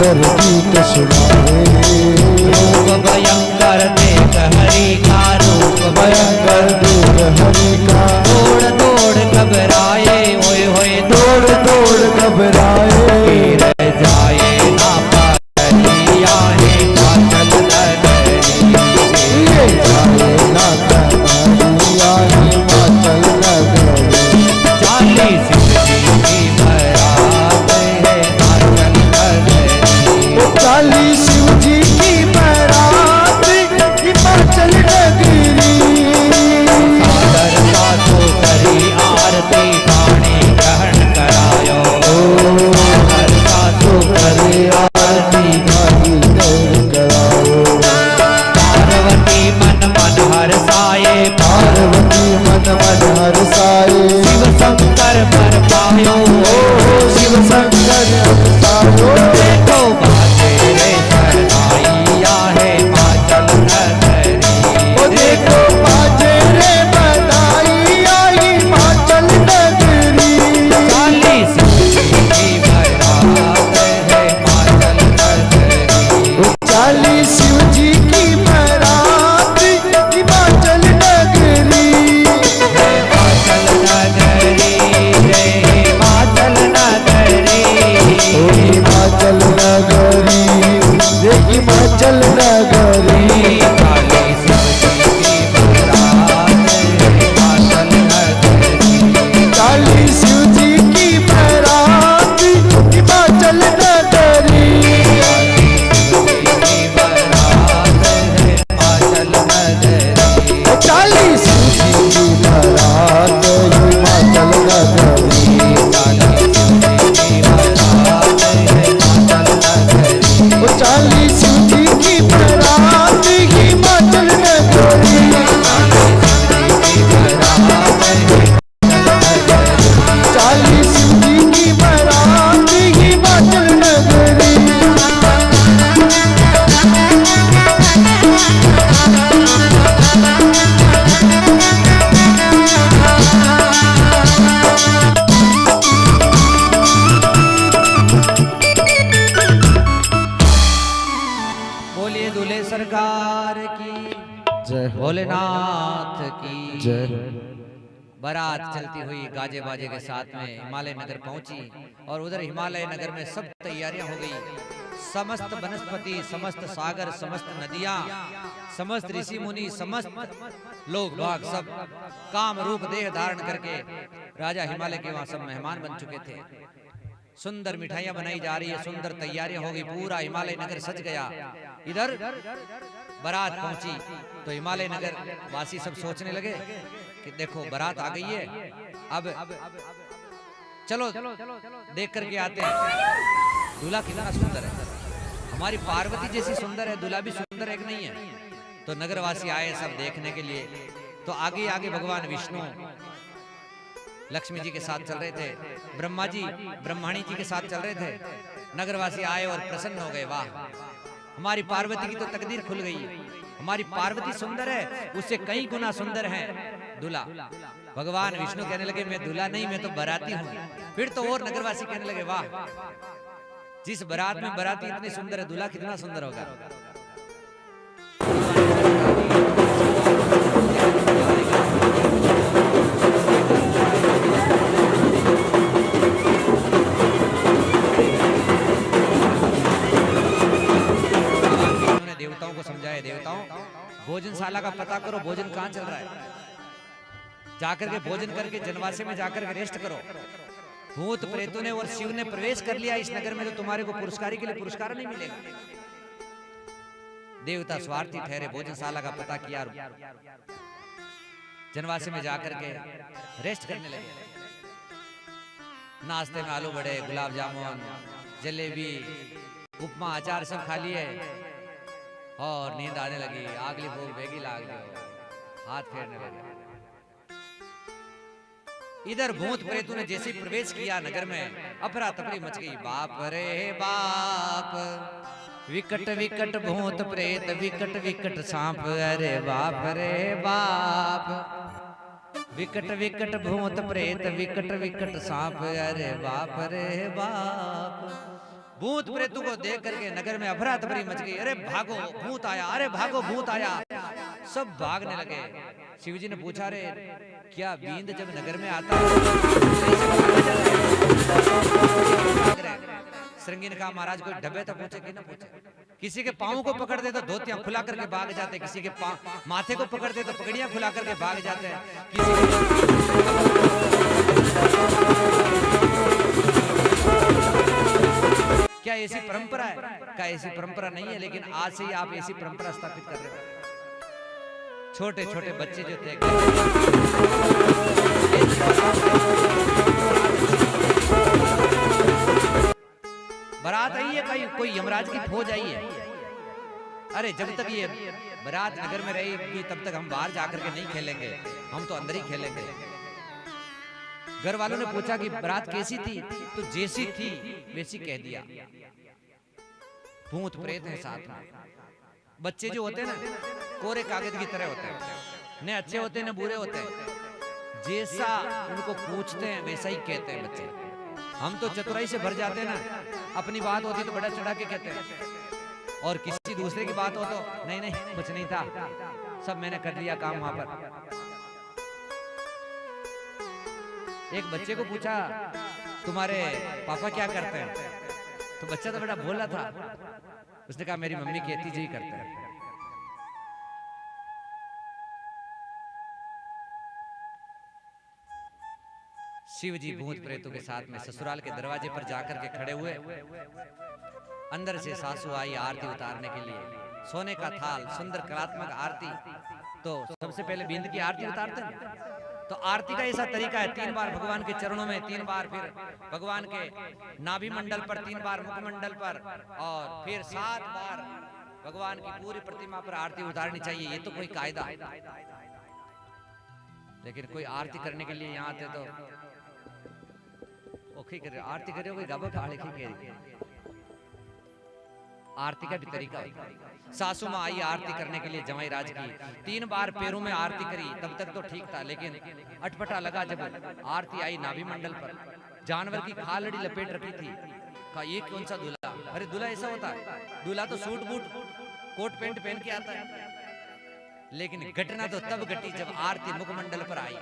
सुंदर गीत सुनावे। रूप भयंकर देख हरि का, रूप भयंकर देख हरि का, दौड़ दौड़ घबराए, होए होए दौड़ दौड़ घबराए, रह जाए ना पारिया है हिमाचल नगरी। ये जाए ना कन्हैया हिमाचल नगरी। 40 शिव जी की बारात है हिमाचल नगरी। 40 शिव जी की बारात हिमाचल नगरी। सादर साधु करी आरती पानी ग्रहण करायो, सादर साधु करी आरती पानी ग्रहण कराओ। पार्वती मन मन हरसाए, पार्वती मन मन हरसाए, शिव शंकर पर पायो, शिव शंकर हरसायो। देखो बाजे रे शरणाइया है हिमाचल नगरी। ओ देखो बाजे रे बधाई आई हिमाचल नगरी। 40 की बारात है हिमाचल नगरी। 40 शिव जी की बारात हिमाचल नगरी। हिमाचल नगरी रे हिमाचल नगरी। ओ हिमाचल नगरी रे हिमाचल नगरी। 40 की बारात है हिमाचल नगरी। 40 शिव जी की बारात हिमाचल नगरी। की बारात है हिमाचल नगरी। 40 शिव जी की बारात हिमाचल नगरी। 40 शिव जी की बारात हिमाचल नगरी। 40 शिव जी की बारात हिमाचल नगरी। बोलिए दूल्हे सरकार की, जय हो भोलेनाथ की जय। बारात चलती हुई गाजे बाजे के साथ में हिमालय नगर पहुंची और उधर हिमालय नगर में सब तैयारियां हो गई। समस्त वनस्पति, समस्त सागर, समस्त नदियां, समस्त ऋषि मुनि, समस्त लोग बाग सब काम रूप देह धारण करके राजा हिमालय के वहां सब मेहमान बन चुके थे। सुंदर मिठाइयां बनाई जा रही है, सुंदर तैयारियां हो गई, पूरा हिमालय नगर सज गया। इधर बारात पहुंची तो हिमालय नगर वासी सब सोचने लगे कि देखो बारात आ गई है, अब चलो देख करके आते हैं दूल्हा कितना सुंदर है। हमारी पार्वती जैसी सुंदर है, दूल्हा भी सुंदर है कि नहीं है। तो नगरवासी आए सब देखने के लिए। तो आगे आगे भगवान विष्णु लक्ष्मी जी के साथ चल रहे थे, ब्रह्मा जी ब्रह्माणी जी के साथ चल रहे थे। नगरवासी आए और प्रसन्न हो गए, वाह हमारी पार्वती की तो तकदीर खुल गई है। हमारी पार्वती सुंदर है, उससे कई गुना सुंदर है दूल्हा। भगवान विष्णु कहने लगे मैं दूल्हा नहीं, मैं तो बाराती हूँ। फिर तो और नगरवासी कहने लगे वाह जिस बारात में बाराती इतनी सुंदर है, दूल्हा कितना सुंदर होगा। देवताओं को समझाए, देवताओं भोजनशाला का पता करो, भोजन कहाँ चल रहा है, जाकर के भोजन करके जनवासे में जाकर के रेस्ट करो। भूत प्रेतों ने और शिव ने प्रवेश कर लिया इस नगर में, तो तुम्हारे को पुरस्कारी के लिए पुरस्कार नहीं मिलेगा। देवता स्वार्थी ठहरे, भोजनशाला का पता किया, जनवासे में जाकर के रेस्ट करने लगे। नाश्ते में आलू बड़े, गुलाब जामुन, जलेबी, उपमा, अचार सब खा लिए और नींद आने लगी। आगली भूख बेगी लाग गई, हाथ फेरने लगे। इधर भूत प्रेतों ने जैसे प्रवेश किया नगर में, अफरा तफरी मच गई। बाप रे बाप, विकट विकट भूत प्रेत, विकट विकट सांप, अरे बाप रे बाप। विकट विकट भूत प्रेत, विकट विकट सांप, अरे बाप रे बाप। भूत प्रेतों को देख करके नगर में अफरा तफरी मच गई। अरे भागो भूत आया, अरे भागो भूत आया, सब भागने लगे। शिव जी ने पूछा, रे क्या बींद जब नगर में आता है श्रृंगी ने कहा, महाराज कोई डबे तो पूछे कि ना पूछे, किसी के पाँव को पकड़ दे तो धोतियां खुला करके भाग जाते, किसी के माथे को पकड़ दे तो पगड़ियां खुला करके भाग जाते हैं, किसी क्या ऐसी परंपरा है? क्या ऐसी परंपरा नहीं है, लेकिन आज से ही आप ऐसी परंपरा स्थापित कर रहे हो। छोटे छोटे बच्चे जो थे, बारात आई है, कोई यमराज की फौज आई है। अरे जब तक ये बारात नगर में रहेगी तब तक हम बाहर जाकर के नहीं खेलेंगे, हम तो अंदर ही खेलेंगे। घर वालों ने पूछा कि बारात कैसी थी, तो जैसी थी वैसी कह दिया। भूत प्रेत हैं साथ में। बच्चे जो होते हैं ना, कोरे कागज की तरह होते हैं, न अच्छे होते हैं न बुरे होते हैं, जैसा उनको पूछते हैं वैसा ही कहते हैं बच्चे। हम तो चतुराई से भर जाते हैं ना, अपनी बात होती तो बड़ा चढ़ा के कहते हैं, और किसी दूसरे की बात हो तो नहीं नहीं कुछ नहीं था, सब मैंने कर लिया काम वहां पर। एक बच्चे को पूछा, तुम्हारे पापा क्या करते हैं? तो बच्चा तो बड़ा भोला था, उसने कहा मेरी मम्मी खेती जी करते हैं। शिव जी भूत प्रेतों के साथ में ससुराल के दरवाजे पर जाकर के खड़े हुए। अंदर से सासू आई आरती उतारने के लिए, सोने का थाल, सुंदर कलात्मक आरती। तो सबसे पहले बींद की आरती उतारते हैं। तो आरती का ऐसा तरीका है, 3 बार भगवान के चरणों में, 3 बार फिर भगवान के नाभि मंडल पर, 3 बार मुखमंडल पर, और फिर 7 बार भगवान की पूरी प्रतिमा पर आरती उतारनी चाहिए। ये तो कोई कायदा है, लेकिन कोई आरती करने के लिए यहाँ आते तो ओके करे, आरती करे कोई गबा फाड़े की कह रही। आरती का भी तरीका होता है। सासू माँ आई आरती करने के लिए जमाई राज की, 3 बार पैरों में आरती करी, तब तक तो ठीक था, लेकिन अटपटा लगा जब आरती आई नाभि मंडल पर। जानवर की खालड़ी लपेट रखी थी। कहा ये कौन सा दूल्हा? अरे दूल्हा ऐसा होता है, दूल्हा तो सूट बूट कोट पैंट पहन के आता है। लेकिन घटना तो तब घटी जब आरती मुखमंडल पर आई।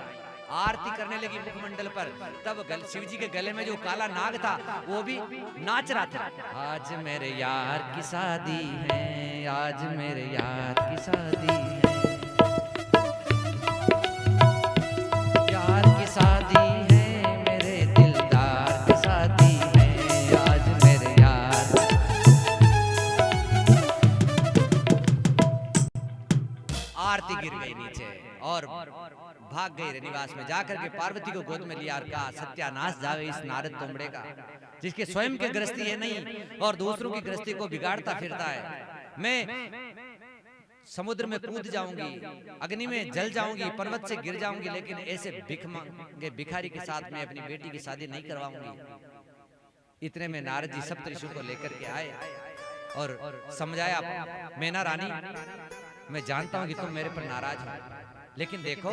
आरती करने लगी मुखमंडल पर, तब शिव जी के गले में जो काला नाग था वो भी नाच रहा था। आज मेरे यार की शादी है, आज मेरे यार की शादी है, यार की शादी है, मेरे दिलदार की शादी है, आज मेरे यार। आरती गिर गई नीचे और भाग गई निवास में। जाकर के पार्वती को गोद में लिया और कहा, सत्यानाश जावे इस नारद तुमड़े का, जिसके स्वयं की गृहस्थी है नहीं और दूसरों की गृहस्थी को बिगाड़ता फिरता है। मैं समुद्र में कूद जाऊंगी, अग्नि में जल जाऊंगी, पर्वत से गिर जाऊंगी, लेकिन ऐसे भिख मांगे भिखारी के साथ मैं अपनी बेटी की शादी नहीं करवाऊंगी। इतने में नारद जी सप्तऋषियों को लेकर के आए और समझाया, मैना रानी मैं जानता हूं कि तुम मेरे पर नाराज हो, लेकिन देखो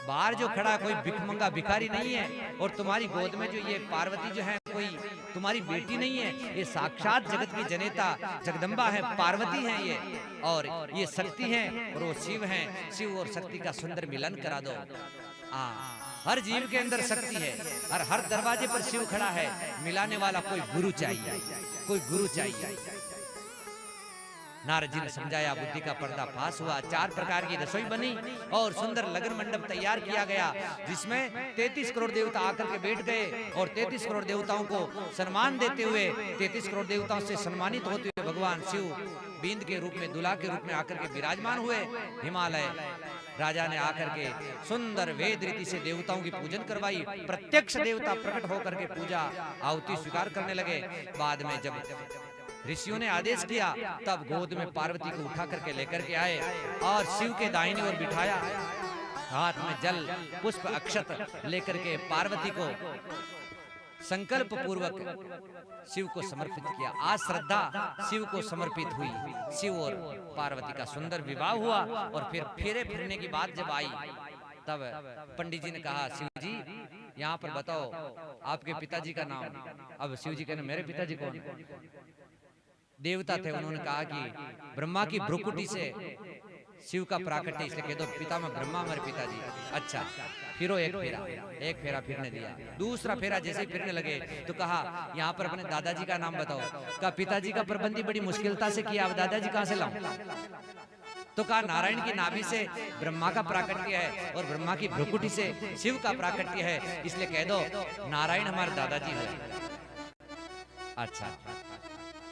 बाहर जो खड़ा कोई भिखमंगा भिखारी नहीं है, और तुम्हारी गोद में जो ये पार्वती जो है कोई तुम्हारी बेटी नहीं है, ये साक्षात जगत की जनेता जगदम्बा है, पार्वती है ये, और ये शक्ति है और वो शिव है। शिव और शक्ति का सुंदर मिलन करा दो। हर जीव के अंदर शक्ति है और हर दरवाजे पर शिव खड़ा है। मिलाने वाला कोई गुरु चाहिए, कोई गुरु चाहिए। नारद जी ने समझाया, बुद्धि का पर्दा फाश हुआ। 4 प्रकार की रसोई बनी और सुंदर लगन मंडप तैयार किया गया, जिसमें 33 करोड़ देवता आकर के बैठ गए और 33 करोड़ देवताओं को सम्मान देते हुए, 33 करोड़ देवताओं से सम्मानित होते हुए भगवान शिव बींद के रूप में, दूल्हा के रूप में आकर के विराजमान हुए। हिमालय राजा ने आकर के सुंदर वेद रीति से देवताओं की पूजन करवाई। प्रत्यक्ष देवता प्रकट होकर के पूजा आहुति स्वीकार करने लगे। बाद में जब ऋषियों ने आदेश किया, तब गोद में पार्वती को उठा करके लेकर के आए और शिव के दाहिनी ओर बिठाया। हाथ में जल पुष्प अक्षत लेकर के पार्वती को संकल्प पूर्वक शिव को समर्पित किया। आज श्रद्धा शिव को समर्पित हुई। शिव और पार्वती का सुंदर विवाह हुआ और फिर फेरे फिरने की बात जब आई, तब पंडित जी ने कहा, शिव जी यहाँ पर बताओ आपके पिताजी का नाम। अब शिव जी कहने मेरे पिताजी कौन? देवता थे, उन्होंने कहा कि ब्रह्मा की भ्रुकुटी से शिव का प्राकट्य, इसलिए कह दो पिता में ब्रह्मा मेरे पिताजी। अच्छा, फिर एक फेरा फिरने दिया। दूसरा फेरा जैसे ही फिरने लगे तो कहा यहाँ पर अपने दादाजी का नाम बताओ। कहा पिताजी का प्रबंधी बड़ी मुश्किलता से किया, अब दादाजी कहाँ से लाऊं? तो कहा नारायण की नाभि से ब्रह्मा का प्राकट्य है और ब्रह्मा की भ्रुकुटी से शिव का प्राकट्य है, इसलिए कह दो नारायण हमारे दादाजी है। अच्छा,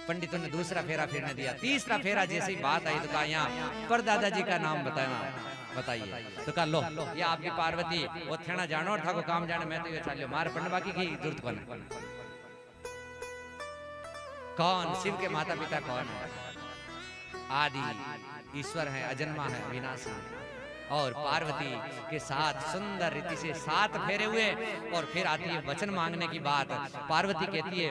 पंडितों ने दूसरा फेरा फिरने दिया। तीसरा फेरा जैसे ही बात आई तो कहा यहाँ पर दादाजी का नाम बताइए। तो कहा लो ये आपकी पार्वती, वो थेना जानो और था को काम जाने, मैं तो ये चालियो मार पंड बाकी की जरूरत कौन? शिव के माता पिता कौन है? आदि ईश्वर है, अजन्मा है, विनाशी। और पार्वती के साथ सुंदर रीति से 7 फेरे हुए और फिर आती है वचन मांगने की बात। पार्वती कहती है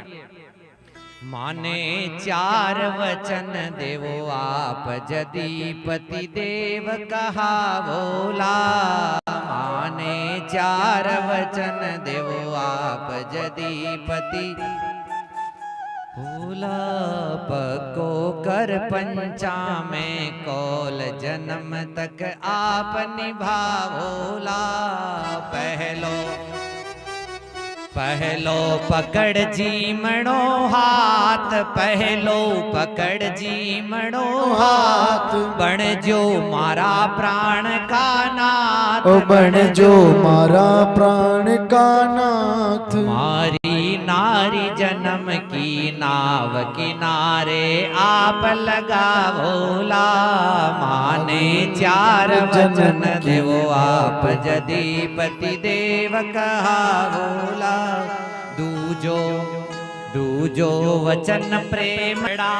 माने 4 वचन देवो आप, यदि पति देव कहा बोला। माने 4 वचन देवो आप, यदि पति बोला। पको कर पंचा में कौल, जन्म तक आप निभावोला। पहलो पकड़ जीमणो हाथ, पहलो पकड़ जीमणो हाथ। बण जो मारा प्राण का नाथ, ओ बण जो मारा प्राण का नाथ। मारी नारी जन्म की नाव किनारे आप लगा भोला। माने 4 वचन देवो आप, यदि पति देव कहा बोला। दूजो वचन प्रेमड़ा,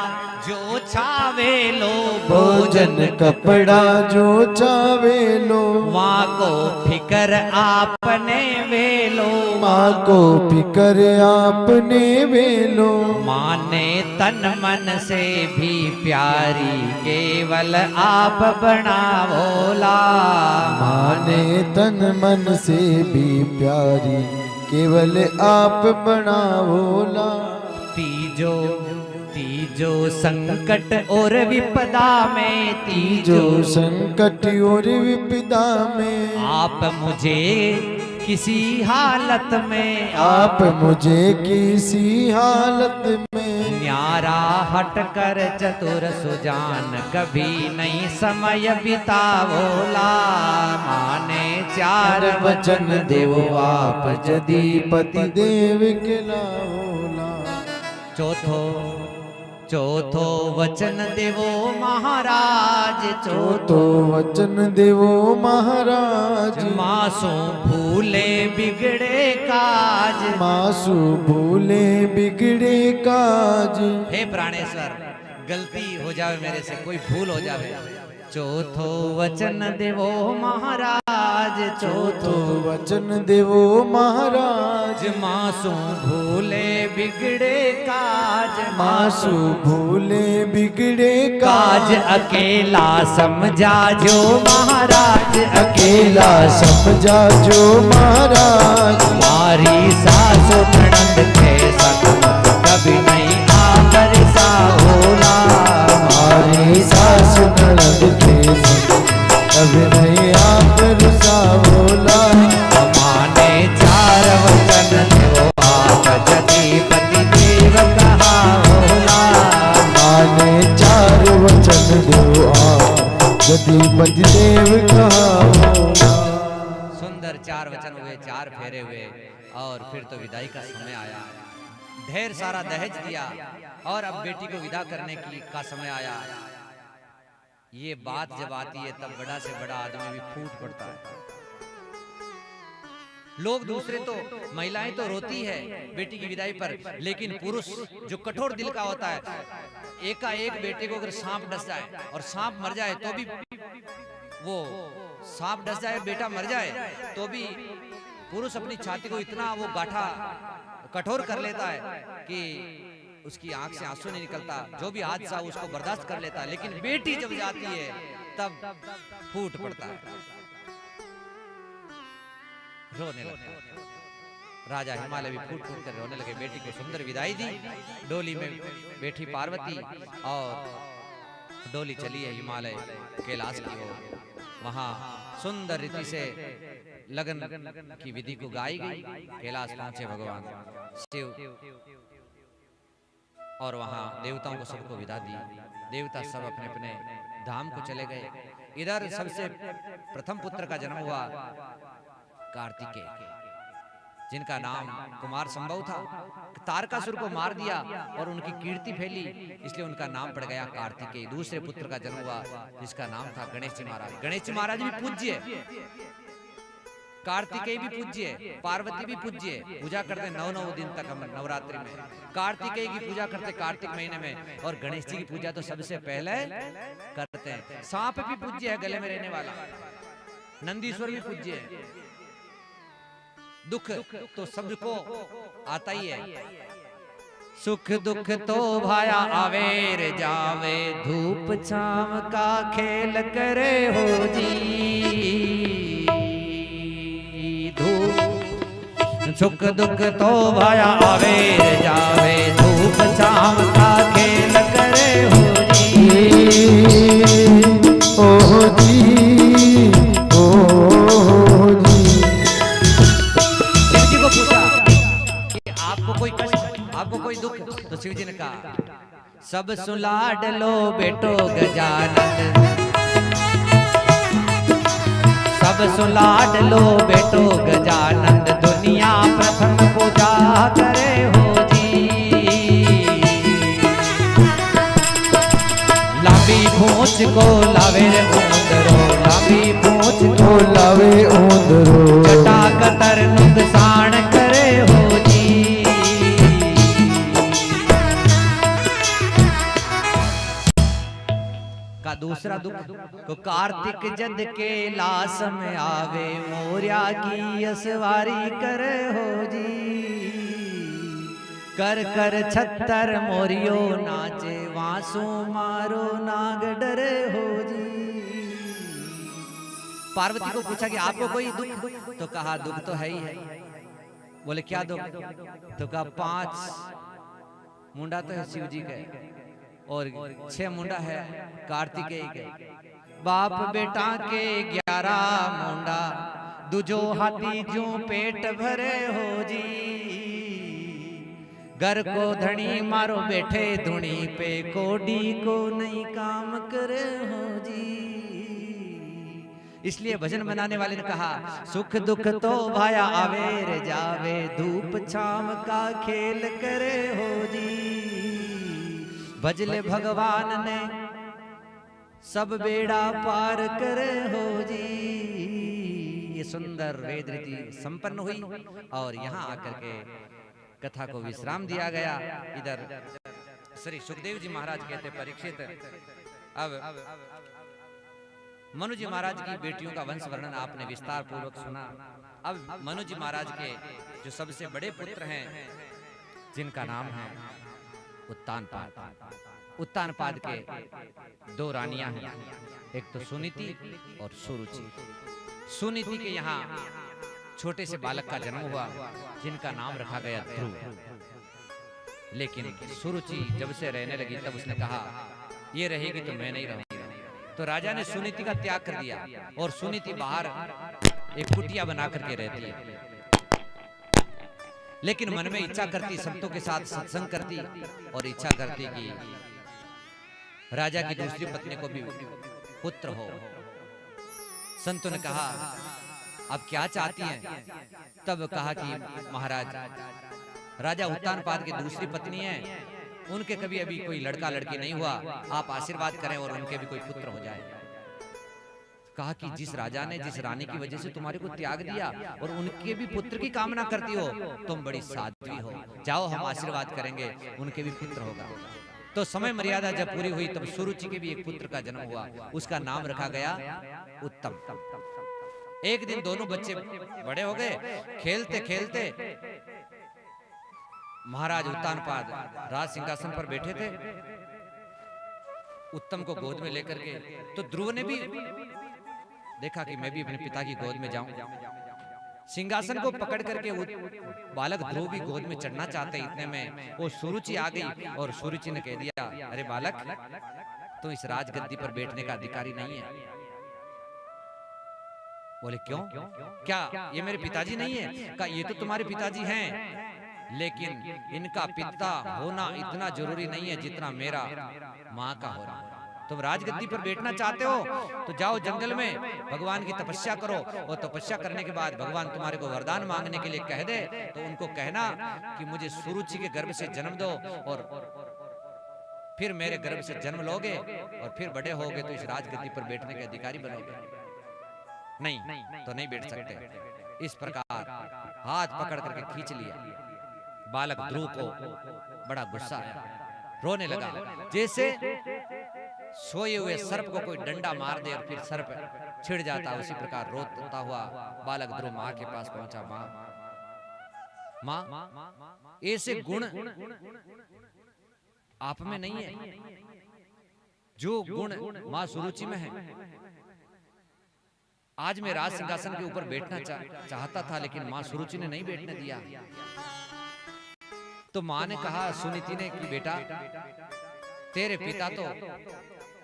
जो छावे लो भोजन कपड़ा जो चावे लो। माँ को फिकर आपने वेलो, माँ को फिकर आपने वेलो। माने तन मन से भी प्यारी, केवल आप बनावोला। माने तन मन से भी प्यारी, केवल आप बनावोला। तीजो संकट और विपदा में, तीजो संकट और विपदा में। आप मुझे किसी हालत में, आप मुझे किसी हालत में। न्यारा हट कर चतुर सुजान, कभी नहीं समय बितावोला। माने 4 वचन देवो आप, यदि पति देव के लाओला। चौथो वचन देवो महाराज, चौथो वचन देवो महाराज। मासू भूले बिगड़े काज, मासू भूले बिगड़े काज। हे प्राणेश्वर, गलती हो जावे मेरे से, कोई भूल हो जावे। चौथो वचन देवो महाराज, चौथो वचन देवो महाराज। मासू भूले बिगड़े काज, मासू भूले बिगड़े काज अकेला समझा जो महाराज, अकेला समझा जो महाराज। मारी सासु ननद के संग, कभी नहीं आकर सा होला। मारी सासु ननद के संग, कभी नहीं आप रुसा होला। माने 4 वचन देवो आप, यदि पति देव कहा होला। माने 4 वचन देवो आप, यदि पति देव कहा होला। सुंदर 4 वचन हुए, 4 फेरे हुए और फिर तो विदाई का समय आया। ढेर सारा दहेज दिया और अब बेटी को विदा करने का समय आया। ये बात जब आती है तब बड़ा से बड़ा आदमी भी फूट पड़ता है। लोग दूसरे तो, महिलाएं तो रोती है बेटी की विदाई पर, लेकिन पुरुष जो कठोर दिल का होता है, एकाएक बेटे को अगर सांप डस जाए और सांप मर जाए तो भी, वो सांप डस जाए बेटा मर जाए तो भी पुरुष अपनी छाती को इतना वो गाठा कठोर कर लेता है कि उसकी आंख से आंसू नहीं निकलता, जो भी हादसा उसको बर्दाश्त कर लेता है। लेकिन बेटी जब जाती है तब फूट पड़ता है, रोने लगता है। राजा हिमालय भी फूट फूट कर रोने लगे। बेटी को सुंदर विदाई दी। डोली में बैठी पार्वती और डोली चली है हिमालय कैलाश की ओर। वहां सुंदर रीति से लगन की विधि को गाई गई। कैलाश पहुंचे भगवान शिव और वहां देवताओं को सबको विदा दी। देवता सब अपने अपने धाम को चले गए। इधर सबसे प्रथम पुत्र का जन्म हुआ कार्तिकेय, जिनका नाम कुमार संभव था। तारकासुर को मार दिया और उनकी कीर्ति फैली, इसलिए उनका नाम पड़ गया कार्तिकेय। दूसरे पुत्र का जन्म हुआ जिसका नाम था गणेश जी महाराज। गणेश जी महाराज भी पूज्य, कार्तिकेय भी पूज्य, पार्वती भी पूज्य। पूजा करते 9 दिन तक हम नवरात्रि में। कार्तिकेय की पूजा करते कार्तिक महीने में, और गणेश जी की पूजा तो सबसे पहले करते हैं। सांप भी पूज्य है, गले में रहने वाला। नंदीश्वर भी पूज्य है। दुख तो सबको आता ही है। सुख दुख तो भाया आवेर जावे, धूप छाम का खेल करे हो जी। सुख दुख तो भाया आवेर जावे, धूप छाम का खेल करे हो जी। ओ जी, ओ जी। शिव जी को पूछा कि आपको कोई कष्ट, आपको कोई दुख? तो शिव जी ने कहा सब सुलाड लो बेटो गजानन, सब सुलाड लो बेटो गजानन, दुनिया प्रथम पूजा करे हो जी। लांबी पूंछ को लावे रे ऊंदरो, लांबी पूंछ को लावे ऊंदरो, जटा कतर नुकसान करे हो जी। का दूसरा दुख को कार्तिक जद के लाश में आवे, मोरिया की असवारी करे हो जी। कर कर छत्तर मोरियो नाचे, वासु मारो नाग डरे हो जी। पार्वती को पूछा कि आपको कोई दुख? तो कहा दुख तो है ही है। बोले क्या दुख? तो कहा 5 मुंडा तो है शिव जी के, और 6 मुंडा है कार्तिकेय के। बाप बेटा के 11 मुंडा, दुजो हाथी जो पेट भरे हो जी। घर को धनी मारो बैठे धुनी पे, कोडी को नहीं काम करे हो जी। इसलिए भजन बनाने वाले ने कहा सुख दुख तो भाया आवेर जावे, धूप छाम का खेल करे हो जी। भजले भगवान ने सब बेड़ा पार करे हो जी। ये सुंदर वेद रीति संपन्न हुई और यहाँ आकर के कथा को विश्राम दिया गया। इधर श्री सुखदेव जी महाराज कहते परीक्षित, अब मनु जी महाराज की बेटियों का वंश वर्णन आपने विस्तार पूर्वक सुना। अब मनु जी महाराज के जो सबसे बड़े पुत्र हैं, जिनका नाम है उत्तानपाद। उत्तानपाद के 2 रानियां हैं, एक तो सुनीति और सुरुचि। सुनीति के यहाँ छोटे से बालक का जन्म हुआ, जिनका नाम रखा गया ध्रुव। लेकिन सुरुचि जब से रहने लगी तब उसने कहा ये रहेगी तो मैं नहीं रहूंगी। तो राजा ने सुनीति का त्याग कर दिया और सुनीति बाहर एक कुटिया बना करके रहती है। लेकिन मन में इच्छा करती, संतों के साथ सत्संग करती और इच्छा करती कि राजा की दूसरी पत्नी को भी पुत्र हो। संतों ने कहा अब क्या चाहती हैं? तब कहा कि महाराज, राजा उत्तानपाद की दूसरी पत्नी है, उनके कभी अभी कोई लड़का लड़की नहीं हुआ, आप आशीर्वाद करें और उनके भी कोई पुत्र हो जाए। कहा कि जिस राजा ने जिस रानी की वजह से तुम्हारे को त्याग दिया और उनके भी पुत्र की कामना करती हो, तुम बड़ी साध्वी हो, जाओ हम आशीर्वाद करेंगे, उनके भी पुत्र होगा। तो समय मर्यादा जब पूरी हुई तब सुरुचि के भी एक पुत्र का जन्म हुआ, उसका नाम रखा गया उत्तम। एक दिन दोनों बच्चे बड़े हो गए, खेलते खेलते महाराज उत्तानपाद राज सिंहासन पर बैठे थे, उत्तम को गोद में लेकर के। तो ध्रुव ने भी देखा कि मैं भी अपने पिता की गोद में जाऊं। सिंहासन को पकड़ करके वो बालक ध्रुव भी गोद में चढ़ना चाहते, इतने में वो सुरुचि आ गई और सुरुचि ने कह दिया, अरे बालक, तो इस राजगद्दी पर बैठने का अधिकारी नहीं है। बोले क्यों, क्या ये मेरे पिताजी नहीं है? कहा ये तो तुम्हारे पिताजी हैं, लेकिन इनका पिता होना इतना जरूरी नहीं है जितना मेरा माँ का होना। तुम राजगद्दी पर बैठना चाहते हो तो जाओ जंगल में भगवान की तपस्या करो, और तपस्या करने के बाद भगवान तुम्हारे को वरदान मांगने के लिए कह दे तो उनको कहना कि मुझे सुरुचि के गर्भ से जन्म दो, और फिर मेरे गर्भ से जन्म लोगे और फिर बड़े होगे तो इस राजगद्दी पर बैठने के अधिकारी बनोगे। नहीं तो नहीं बैठ सकते। इस प्रकार हाथ पकड़ करके खींच लिया। बालक ध्रुव को बड़ा गुस्सा आया, रोने लगा, जैसे सोए हुए सर्प को कोई डंडा मार दे और फिर सर्प छिड़ जाता, उसी प्रकार रोता हुआ बालक ध्रुव माँ के पास पहुंचा। माँ, ऐसे गुण आप में नहीं है जो गुण माँ सुरुचि में है। आज मैं राज सिंहासन के ऊपर बैठना चाहता था, लेकिन माँ सुरुचि ने नहीं बैठने दिया। तो माँ ने कहा सुनीति ने कि बेटा, तेरे पिता तो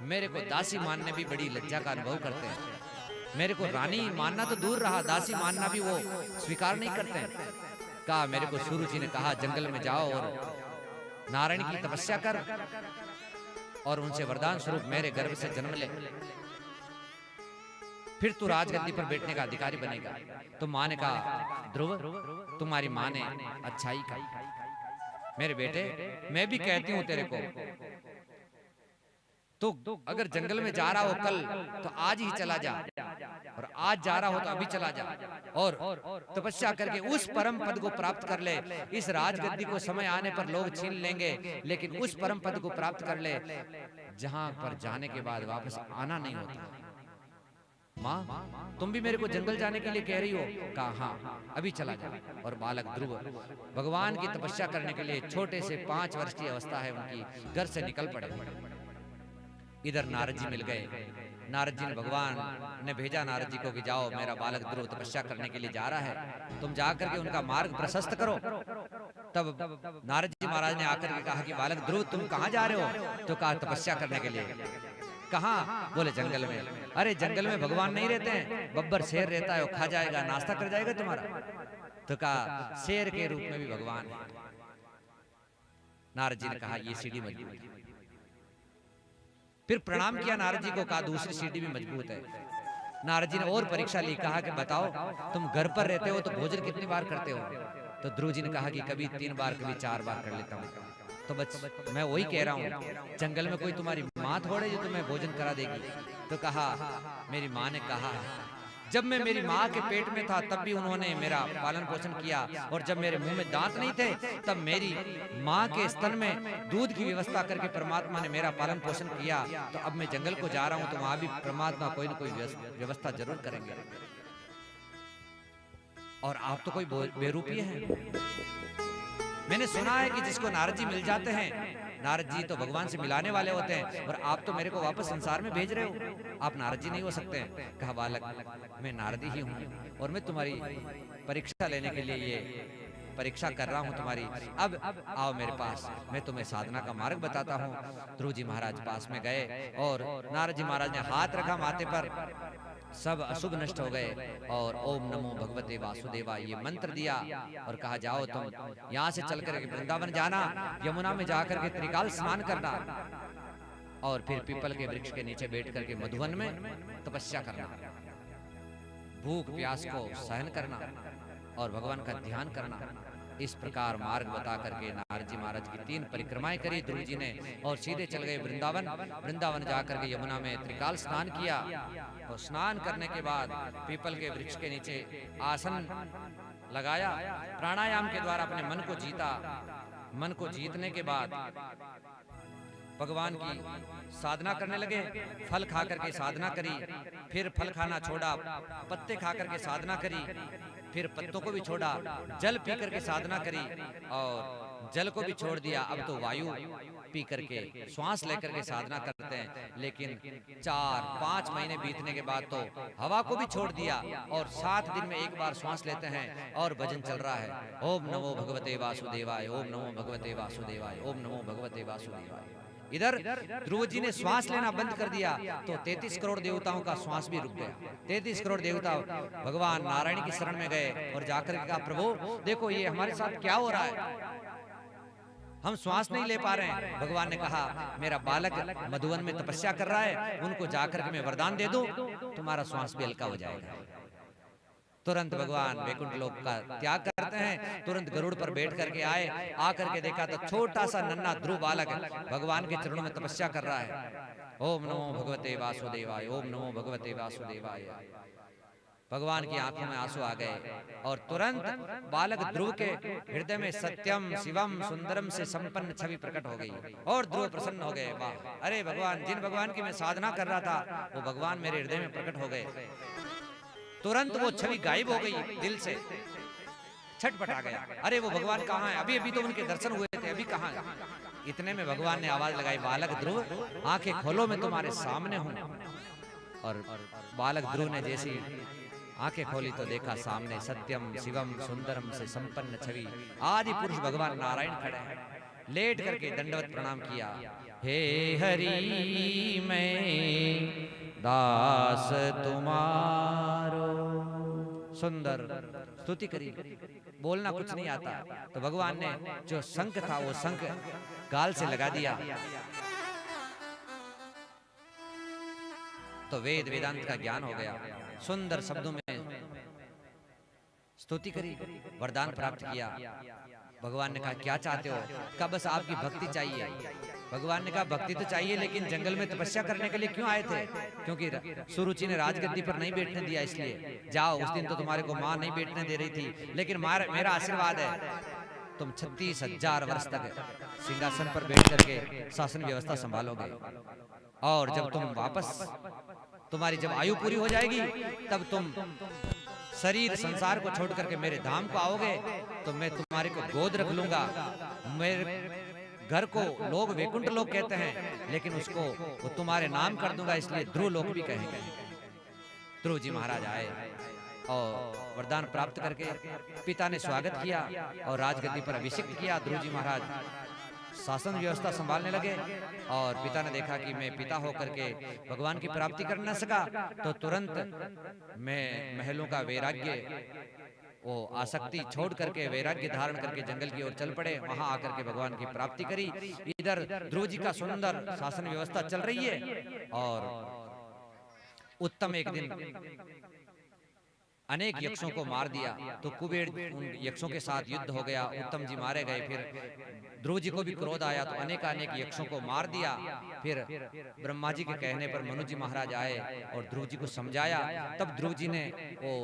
मेरे को दासी मानने भी बड़ी लज्जा का अनुभव करते हैं। मेरे को रानी मानना तो दूर रहा, दासी मानना भी वो स्वीकार नहीं करते हैं। कहा मेरे को सुरुचि ने कहा जंगल में जाओ और नारायण की तपस्या कर और उनसे वरदान स्वरूप मेरे गर्भ से जन्म ले, फिर तू राजगद्दी पर बैठने का अधिकारी बनेगा। तो माँ ने कहा ध्रुव, तुम्हारी माँ ने अच्छाई कही। मेरे बेटे, मैं भी कहती हूँ तेरे को, तो अगर जंगल में जा रहा हो कल तो आज ही चला जा, और आज जा रहा हो तो अभी चला जा, और तपस्या करके उस परम पद को प्राप्त कर ले। इस राजगद्दी को समय आने पर लोग छीन लेंगे, लेकिन उस परम पद को प्राप्त कर ले जहां पर जाने के बाद वापस आना नहीं होता। माँ, तुम भी मेरे को जंगल जाने के लिए कह रही हो? कहा हाँ, अभी चला जा। और बालक ध्रुव भगवान की तपस्या करने के लिए, छोटे से 5 वर्ष की अवस्था है उनकी, घर से निकल पड़े। इधर नारद जी मिल गए। नारद जी ने भगवान ने भेजा नारद जी को कि जाओ, मेरा बालक ध्रुव तपस्या करने के लिए जा रहा है, तुम जा करके उनका मार्ग प्रशस्त करो। तब नारद जी महाराज ने आकर के कहा कि बालक ध्रुव, तुम कहाँ जा रहे हो? तो कहा तपस्या करने के लिए। कहाँ? बोले जंगल में। अरे जंगल में भगवान नहीं रहते हैं, बब्बर शेर रहता है, वो खा जाएगा, नाश्ता कर जाएगा तुम्हारा। तो कहा शेर के रूप में भी भगवान है। नारद जी ने कहा ये सीढ़ी मजबूत है। फिर प्रणाम किया नारद जी को, कहा दूसरी सीढ़ी भी मजबूत है। नारद जी ने और परीक्षा ली, कहा कि बताओ तुम घर पर रहते हो तो भोजन कितनी बार करते हो? तो ध्रुव जी ने कहा कि कभी 3 बार, कभी 4 बार कर लेता हूँ। तो बस मैं वही कह रहा हूँ, जंगल में कोई तुम्हारी माँ थोड़े जो तुम्हें भोजन करा देगी। तो कहा मेरी माँ ने कहा, जब मैं मेरी माँ के पेट में था तब भी उन्होंने मेरा पालन पोषण किया, और जब मेरे मुंह में दांत नहीं थे तब मेरी माँ के स्तन में दूध की व्यवस्था करके परमात्मा ने मेरा पालन पोषण किया। तो अब मैं जंगल को जा रहा हूँ तो वहां भी परमात्मा कोई न कोई व्यवस्था जरूर करेंगे। और आप तो कोई बेरूपी हैं। मैंने सुना है कि जिसको नारद जी मिल जाते हैं, नारद जी तो भगवान से मिलाने वाले होते हैं, और आप तो मेरे को वापस संसार में भेज रहे हो, आप नारद जी नहीं हो सकते। कहा बालक, मैं नारद ही हूँ और मैं तुम्हारी परीक्षा लेने के लिए ये परीक्षा कर रहा हूँ तुम्हारी। अब आओ मेरे पास, मैं तुम्हें साधना का मार्ग बताता हूँ। ध्रुव जी महाराज पास में गए और नारद जी महाराज ने हाथ रखा माथे पर, सब अशुभ नष्ट हो गए, और ओम नमो भगवते वासुदेवा ये मंत्र दिया और कहा जाओ तुम यहाँ से चल करके वृंदावन जाना, यमुना में जाकर के त्रिकाल स्नान करना, और फिर पीपल के वृक्ष के नीचे बैठ करके मधुवन में तपस्या करना, भूख प्यास को सहन करना और भगवान का ध्यान करना। इस प्रकार मार्ग बता करके नारद जी महाराज की 3 परिक्रमाएं करी ध्रुव जी ने, और सीधे चल गए वृंदावन। वृंदावन जाकर के यमुना में त्रिकाल स्नान किया, और स्नान करने के बाद पीपल के वृक्ष के नीचे आसन लगाया, प्राणायाम के द्वारा अपने मन को जीता। मन को जीतने के बाद भगवान की साधना करने लगे। फल खा करके साधना करी, फिर फल खाना छोड़ा, पत्ते खा करके साधना करी, फिर पत्तों को भी छोड़ा, जल पी करके साधना करी और जल को भी छोड़ दिया। अब तो वायु पी करके, श्वास लेकर के साधना करते हैं। लेकिन 4-5 महीने बीतने के बाद तो हवा को भी छोड़ दिया और 7 दिन में एक बार श्वास लेते हैं और भजन चल रहा है। ओम नमो भगवते वासुदेवाय, ओम नमो भगवते वासुदेवाय, ओम नमो भगवते वासुदेवाय। इधर ध्रुव जी ने श्वास लेना बंद कर दिया तो 33 करोड़ देवताओं का श्वास भी रुक गया। 33 करोड़ देवता भगवान नारायण की शरण में गए और जाकर के कहा, प्रभु देखो ये हमारे साथ क्या हो रहा है, हम श्वास नहीं ले पा रहे हैं। भगवान ने कहा, मेरा बालक मधुवन में तपस्या कर रहा है, उनको जाकर के मैं वरदान दे दूं, तुम्हारा श्वास भी हल्का हो जाएगा। तुरंत भगवान वैकुंठ लोक का त्याग करते हैं, तुरंत गरुड़ पर बैठ करके आए। आकर के देखा तो छोटा सा नन्हा ध्रुव बालक भगवान के चरणों में तपस्या कर रहा है। ओम नमो भगवते वासुदेवाय, ओम नमो भगवते वासुदेवाय। भगवान की आंखों में आंसू आ गए और तुरंत बालक ध्रुव के हृदय में सत्यम शिवम सुंदरम से संपन्न छवि प्रकट हो गई और ध्रुव प्रसन्न हो गए। वाह, अरे भगवान, जिन भगवान की मैं साधना कर रहा था वो भगवान मेरे हृदय में प्रकट हो गए। तुरंत वो छवि गायब हो गई, दिल से छटपटा गया। अरे वो भगवान कहाँ है? अभी अभी तो उनके दर्शन हुए थे, अभी कहाँ है? इतने में भगवान ने आवाज लगाई, बालक ध्रुव आंखें खोलो, मैं तुम्हारे सामने हूँ। और बालक ध्रुव ने जैसी आंखें खोली तो देखा सामने सत्यम शिवम सुंदरम से संपन्न छवि आदि पुरुष भगवान नारायण खड़े हैं। लेट करके दंडवत प्रणाम किया। हे हरि मैं दास तुम्हारो, सुंदर स्तुति करी। बोलना कुछ नहीं आता तो भगवान ने जो शंख था वो शंख गाल से लगा दिया तो वेद वेदांत का ज्ञान हो गया। सुंदर शब्दों में स्तुति करी, वरदान प्राप्त किया। भगवान ने कहा, क्या चाहते हो? कहा, बस आपकी भक्ति चाहिए। भगवान ने कहा, भक्ति तो चाहिए, लेकिन जंगल में तपस्या करने के लिए क्यों आए थे? क्योंकि सुरुचि ने राजगद्दी पर नहीं बैठने दिया, इसलिए जाओ। उस दिन तो तुम्हारे को माँ नहीं बैठने दे रही थी, लेकिन मेरा आशीर्वाद है, तुम 36,000 वर्ष तक सिंहासन पर बैठ करके शासन व्यवस्था संभालोगे। और जब तुम वापस, तुम्हारी जब आयु पूरी हो जाएगी, तब तुम शरीर संसार को छोड़ करके मेरे धाम को आओगे तो मैं तुम्हारे को गोद रख लूंगा। मेरे घर को लोग वैकुंठ लोक कहते हैं, लेकिन उसको वो तुम्हारे नाम कर दूंगा, इसलिए ध्रुव लोक भी कहेंगे। ध्रुव जी महाराज आए और वरदान प्राप्त करके पिता ने स्वागत किया और राजगद्दी पर अभिषिक्त किया। ध्रुव जी महाराज शासन व्यवस्था संभालने लगे और पिता ने देखा कि मैं पिता होकर के भगवान की प्राप्ति कर न सका, तो तुरंत मैं महलों का वैराग्य, वो आसक्ति छोड़ करके वैराग्य धारण करके जंगल की ओर चल पड़े। वहां आकर के भगवान की प्राप्ति करी। इधर ध्रुव जी का सुंदर शासन व्यवस्था चल रही है और उत्तम एक दिन अनेक यक्षों को मार दिया तो कुबेर उन यक्षों के साथ युद्ध हो गया। उत्तम जी मारे गए। फिर ध्रुव जी को भी क्रोध आया तो अनेक यक्षों को मार दिया। फिर ब्रह्मा जी के कहने पर मनु जी महाराज आए और ध्रुव जी को समझाया। तब ध्रुव जी ने वो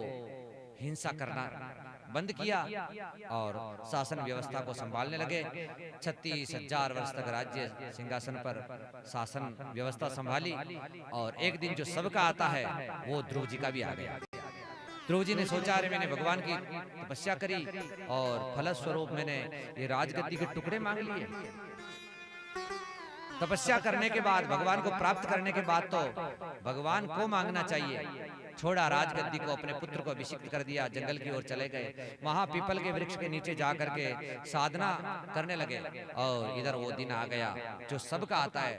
हिंसा करना बंद किया और शासन व्यवस्था को संभालने लगे। 36,000 वर्ष तक राज्य सिंहासन पर शासन व्यवस्था संभाली और एक दिन जो सबका आता है वो ध्रुव जी का भी आ गया। ध्रुव जी ने सोचा, अरे मैंने भगवान की तपस्या करी और फलस्वरूप मैंने ये राजगद्दी के टुकड़े मांग लिए। तपस्या करने के बाद, भगवान को प्राप्त करने के बाद तो भगवान को मांगना चाहिए। छोड़ा राजगद्दी को, अपने पुत्र को अभिषिक्त कर दिया, जंगल की ओर चले गए। वहां पीपल के वृक्ष के नीचे जा करके साधना करने लगे और इधर वो दिन आ गया जो सबका आता है।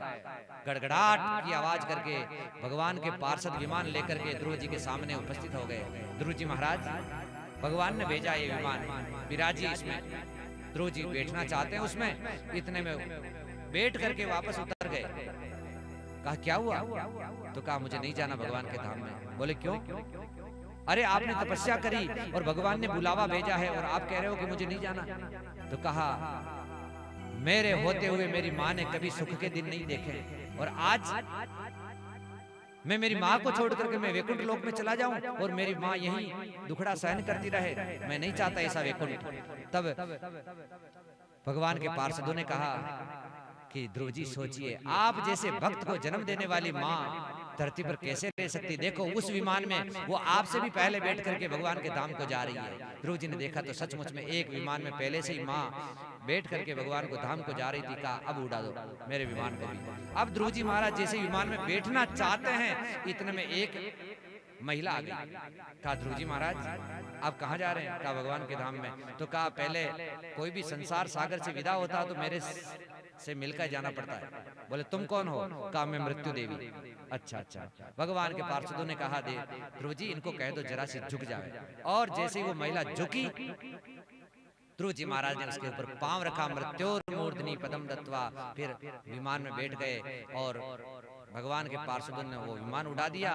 गड़गड़ाहट की आवाज करके भगवान के पार्षद विमान लेकर के ध्रुव जी के सामने उपस्थित हो गए। ध्रुव जी महाराज, भगवान ने भेजा ये विमान, विराजिए इसमें। ध्रुव जी बैठना चाहते हैं उसमें, इतने में बैठ करके वापस उतर गए। कहा, क्या हुआ? तो कहा, मुझे नहीं जाना भगवान के धाम में। बोले, क्यों? अरे आपने तपस्या करी और भगवान ने बुलावा भेजा है और आप कह रहे हो कि मुझे नहीं जाना। तो कहा, मेरे होते हुए मेरी माँ ने कभी सुख के दिन नहीं देखे और आज मैं मेरी माँ को छोड़ करके मैं वैकुंठ लोक में चला जाऊं और मेरी माँ यहीं दुखड़ा सहन करती रहे। मैं नहीं चाहता ऐसा वैकुंठ। तब भगवान के पार्षदों ने कहा कि ध्रुव जी सोचिए, आप जैसे भक्त को जन्म देने वाली माँ धरती पर कैसे रह सकती। देखो उस विमान में वो आपसे भी पहले बैठ करके भगवान के धाम को जा रही है। ध्रुव जी ने देखा तो सचमुच में एक विमान में पहले से ही माँ बैठ करके भगवान को धाम को जा रही थी। कहा अब उड़ा दो मेरे विमान को भी। अब ध्रुव जी महाराज जैसे विमान में बैठना चाहते हैं, इतने में एक महिला आ गई। कहा ध्रुव जी महाराज आप कहाँ जा रहे हैं? कहा भगवान के धाम में। तो कहा पहले कोई भी संसार सागर से विदा होता तो मेरे से मिलकर जाना पड़ता है। बोले तुम कौन हो? कहा मैं मृत्यु देवी। अच्छा अच्छा। भगवान के पार्षदों ने कहा दे ध्रुव जी इनको कह दो जरा सी झुक जाए। और जैसे ही वो महिला झुकी, ध्रुव जी महाराज ने उसके ऊपर पांव रखा, मृत्योर्मूर्धनि पदम दत्वा, फिर विमान में बैठ गए और भगवान के पार्षदों ने वो विमान उड़ा दिया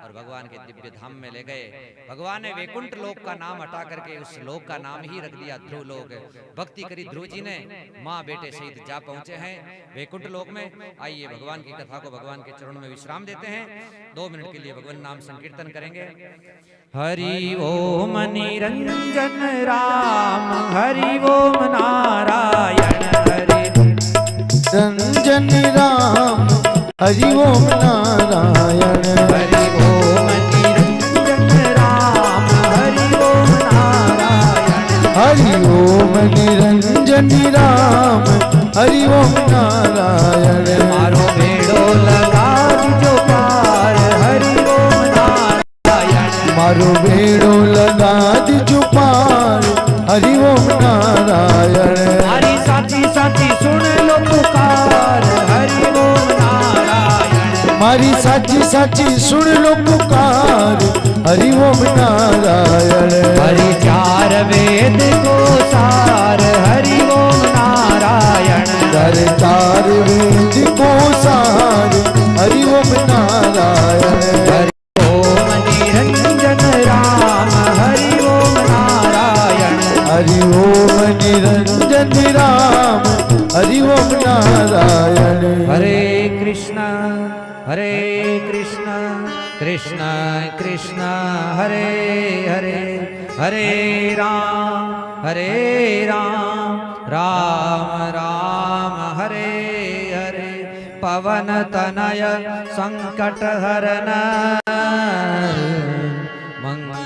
और भगवान के दिव्य धाम में ले गए। भगवान ने वैकुंठ लोक का नाम हटा करके उस लोक का नाम ही रख दिया ध्रुव लोक। भक्ति करी ध्रुव जी ने, माँ बेटे सहित जा पहुंचे हैं वैकुंठ लोक में। आइए भगवान की कथा को भगवान के चरणों में विश्राम देते हैं। 2 मिनट के लिए भगवान नाम संकीर्तन करेंगे। हरि ओम निरंजन राम, हरि ओम नारायण हरि रंजन राम, हरि ओम नारायण। हरि ओम निरंजन राम, हरि ओम नारायण। हरि ओम निरंजन राम, हरि ओम नारायण। मारो बेड़ो लगा दीजो पार, हरि ओम नारायण। मारो बेड़ो लगा दीजो पार, हरि ओम नारायण। हरि साथी साथी सुन लो पुकार, हरि ओम नारायण। मारी साची साची सुन लो पुकार, हरि ओम नारायण। हरि 4 वेद को सार, हरि ओम नारायण। हरि 4 वेद को सार, हरि ओम नारायण। हरि ओम निरंजन राम, हरि ओम नारायण। हरि ओम निरंजन राम, हरि ओम नारायण। हरे कृष्ण कृष्ण कृष्ण कृष्ण हरे हरे, हरे राम राम राम हरे हरे। पवन तनय संकट हरन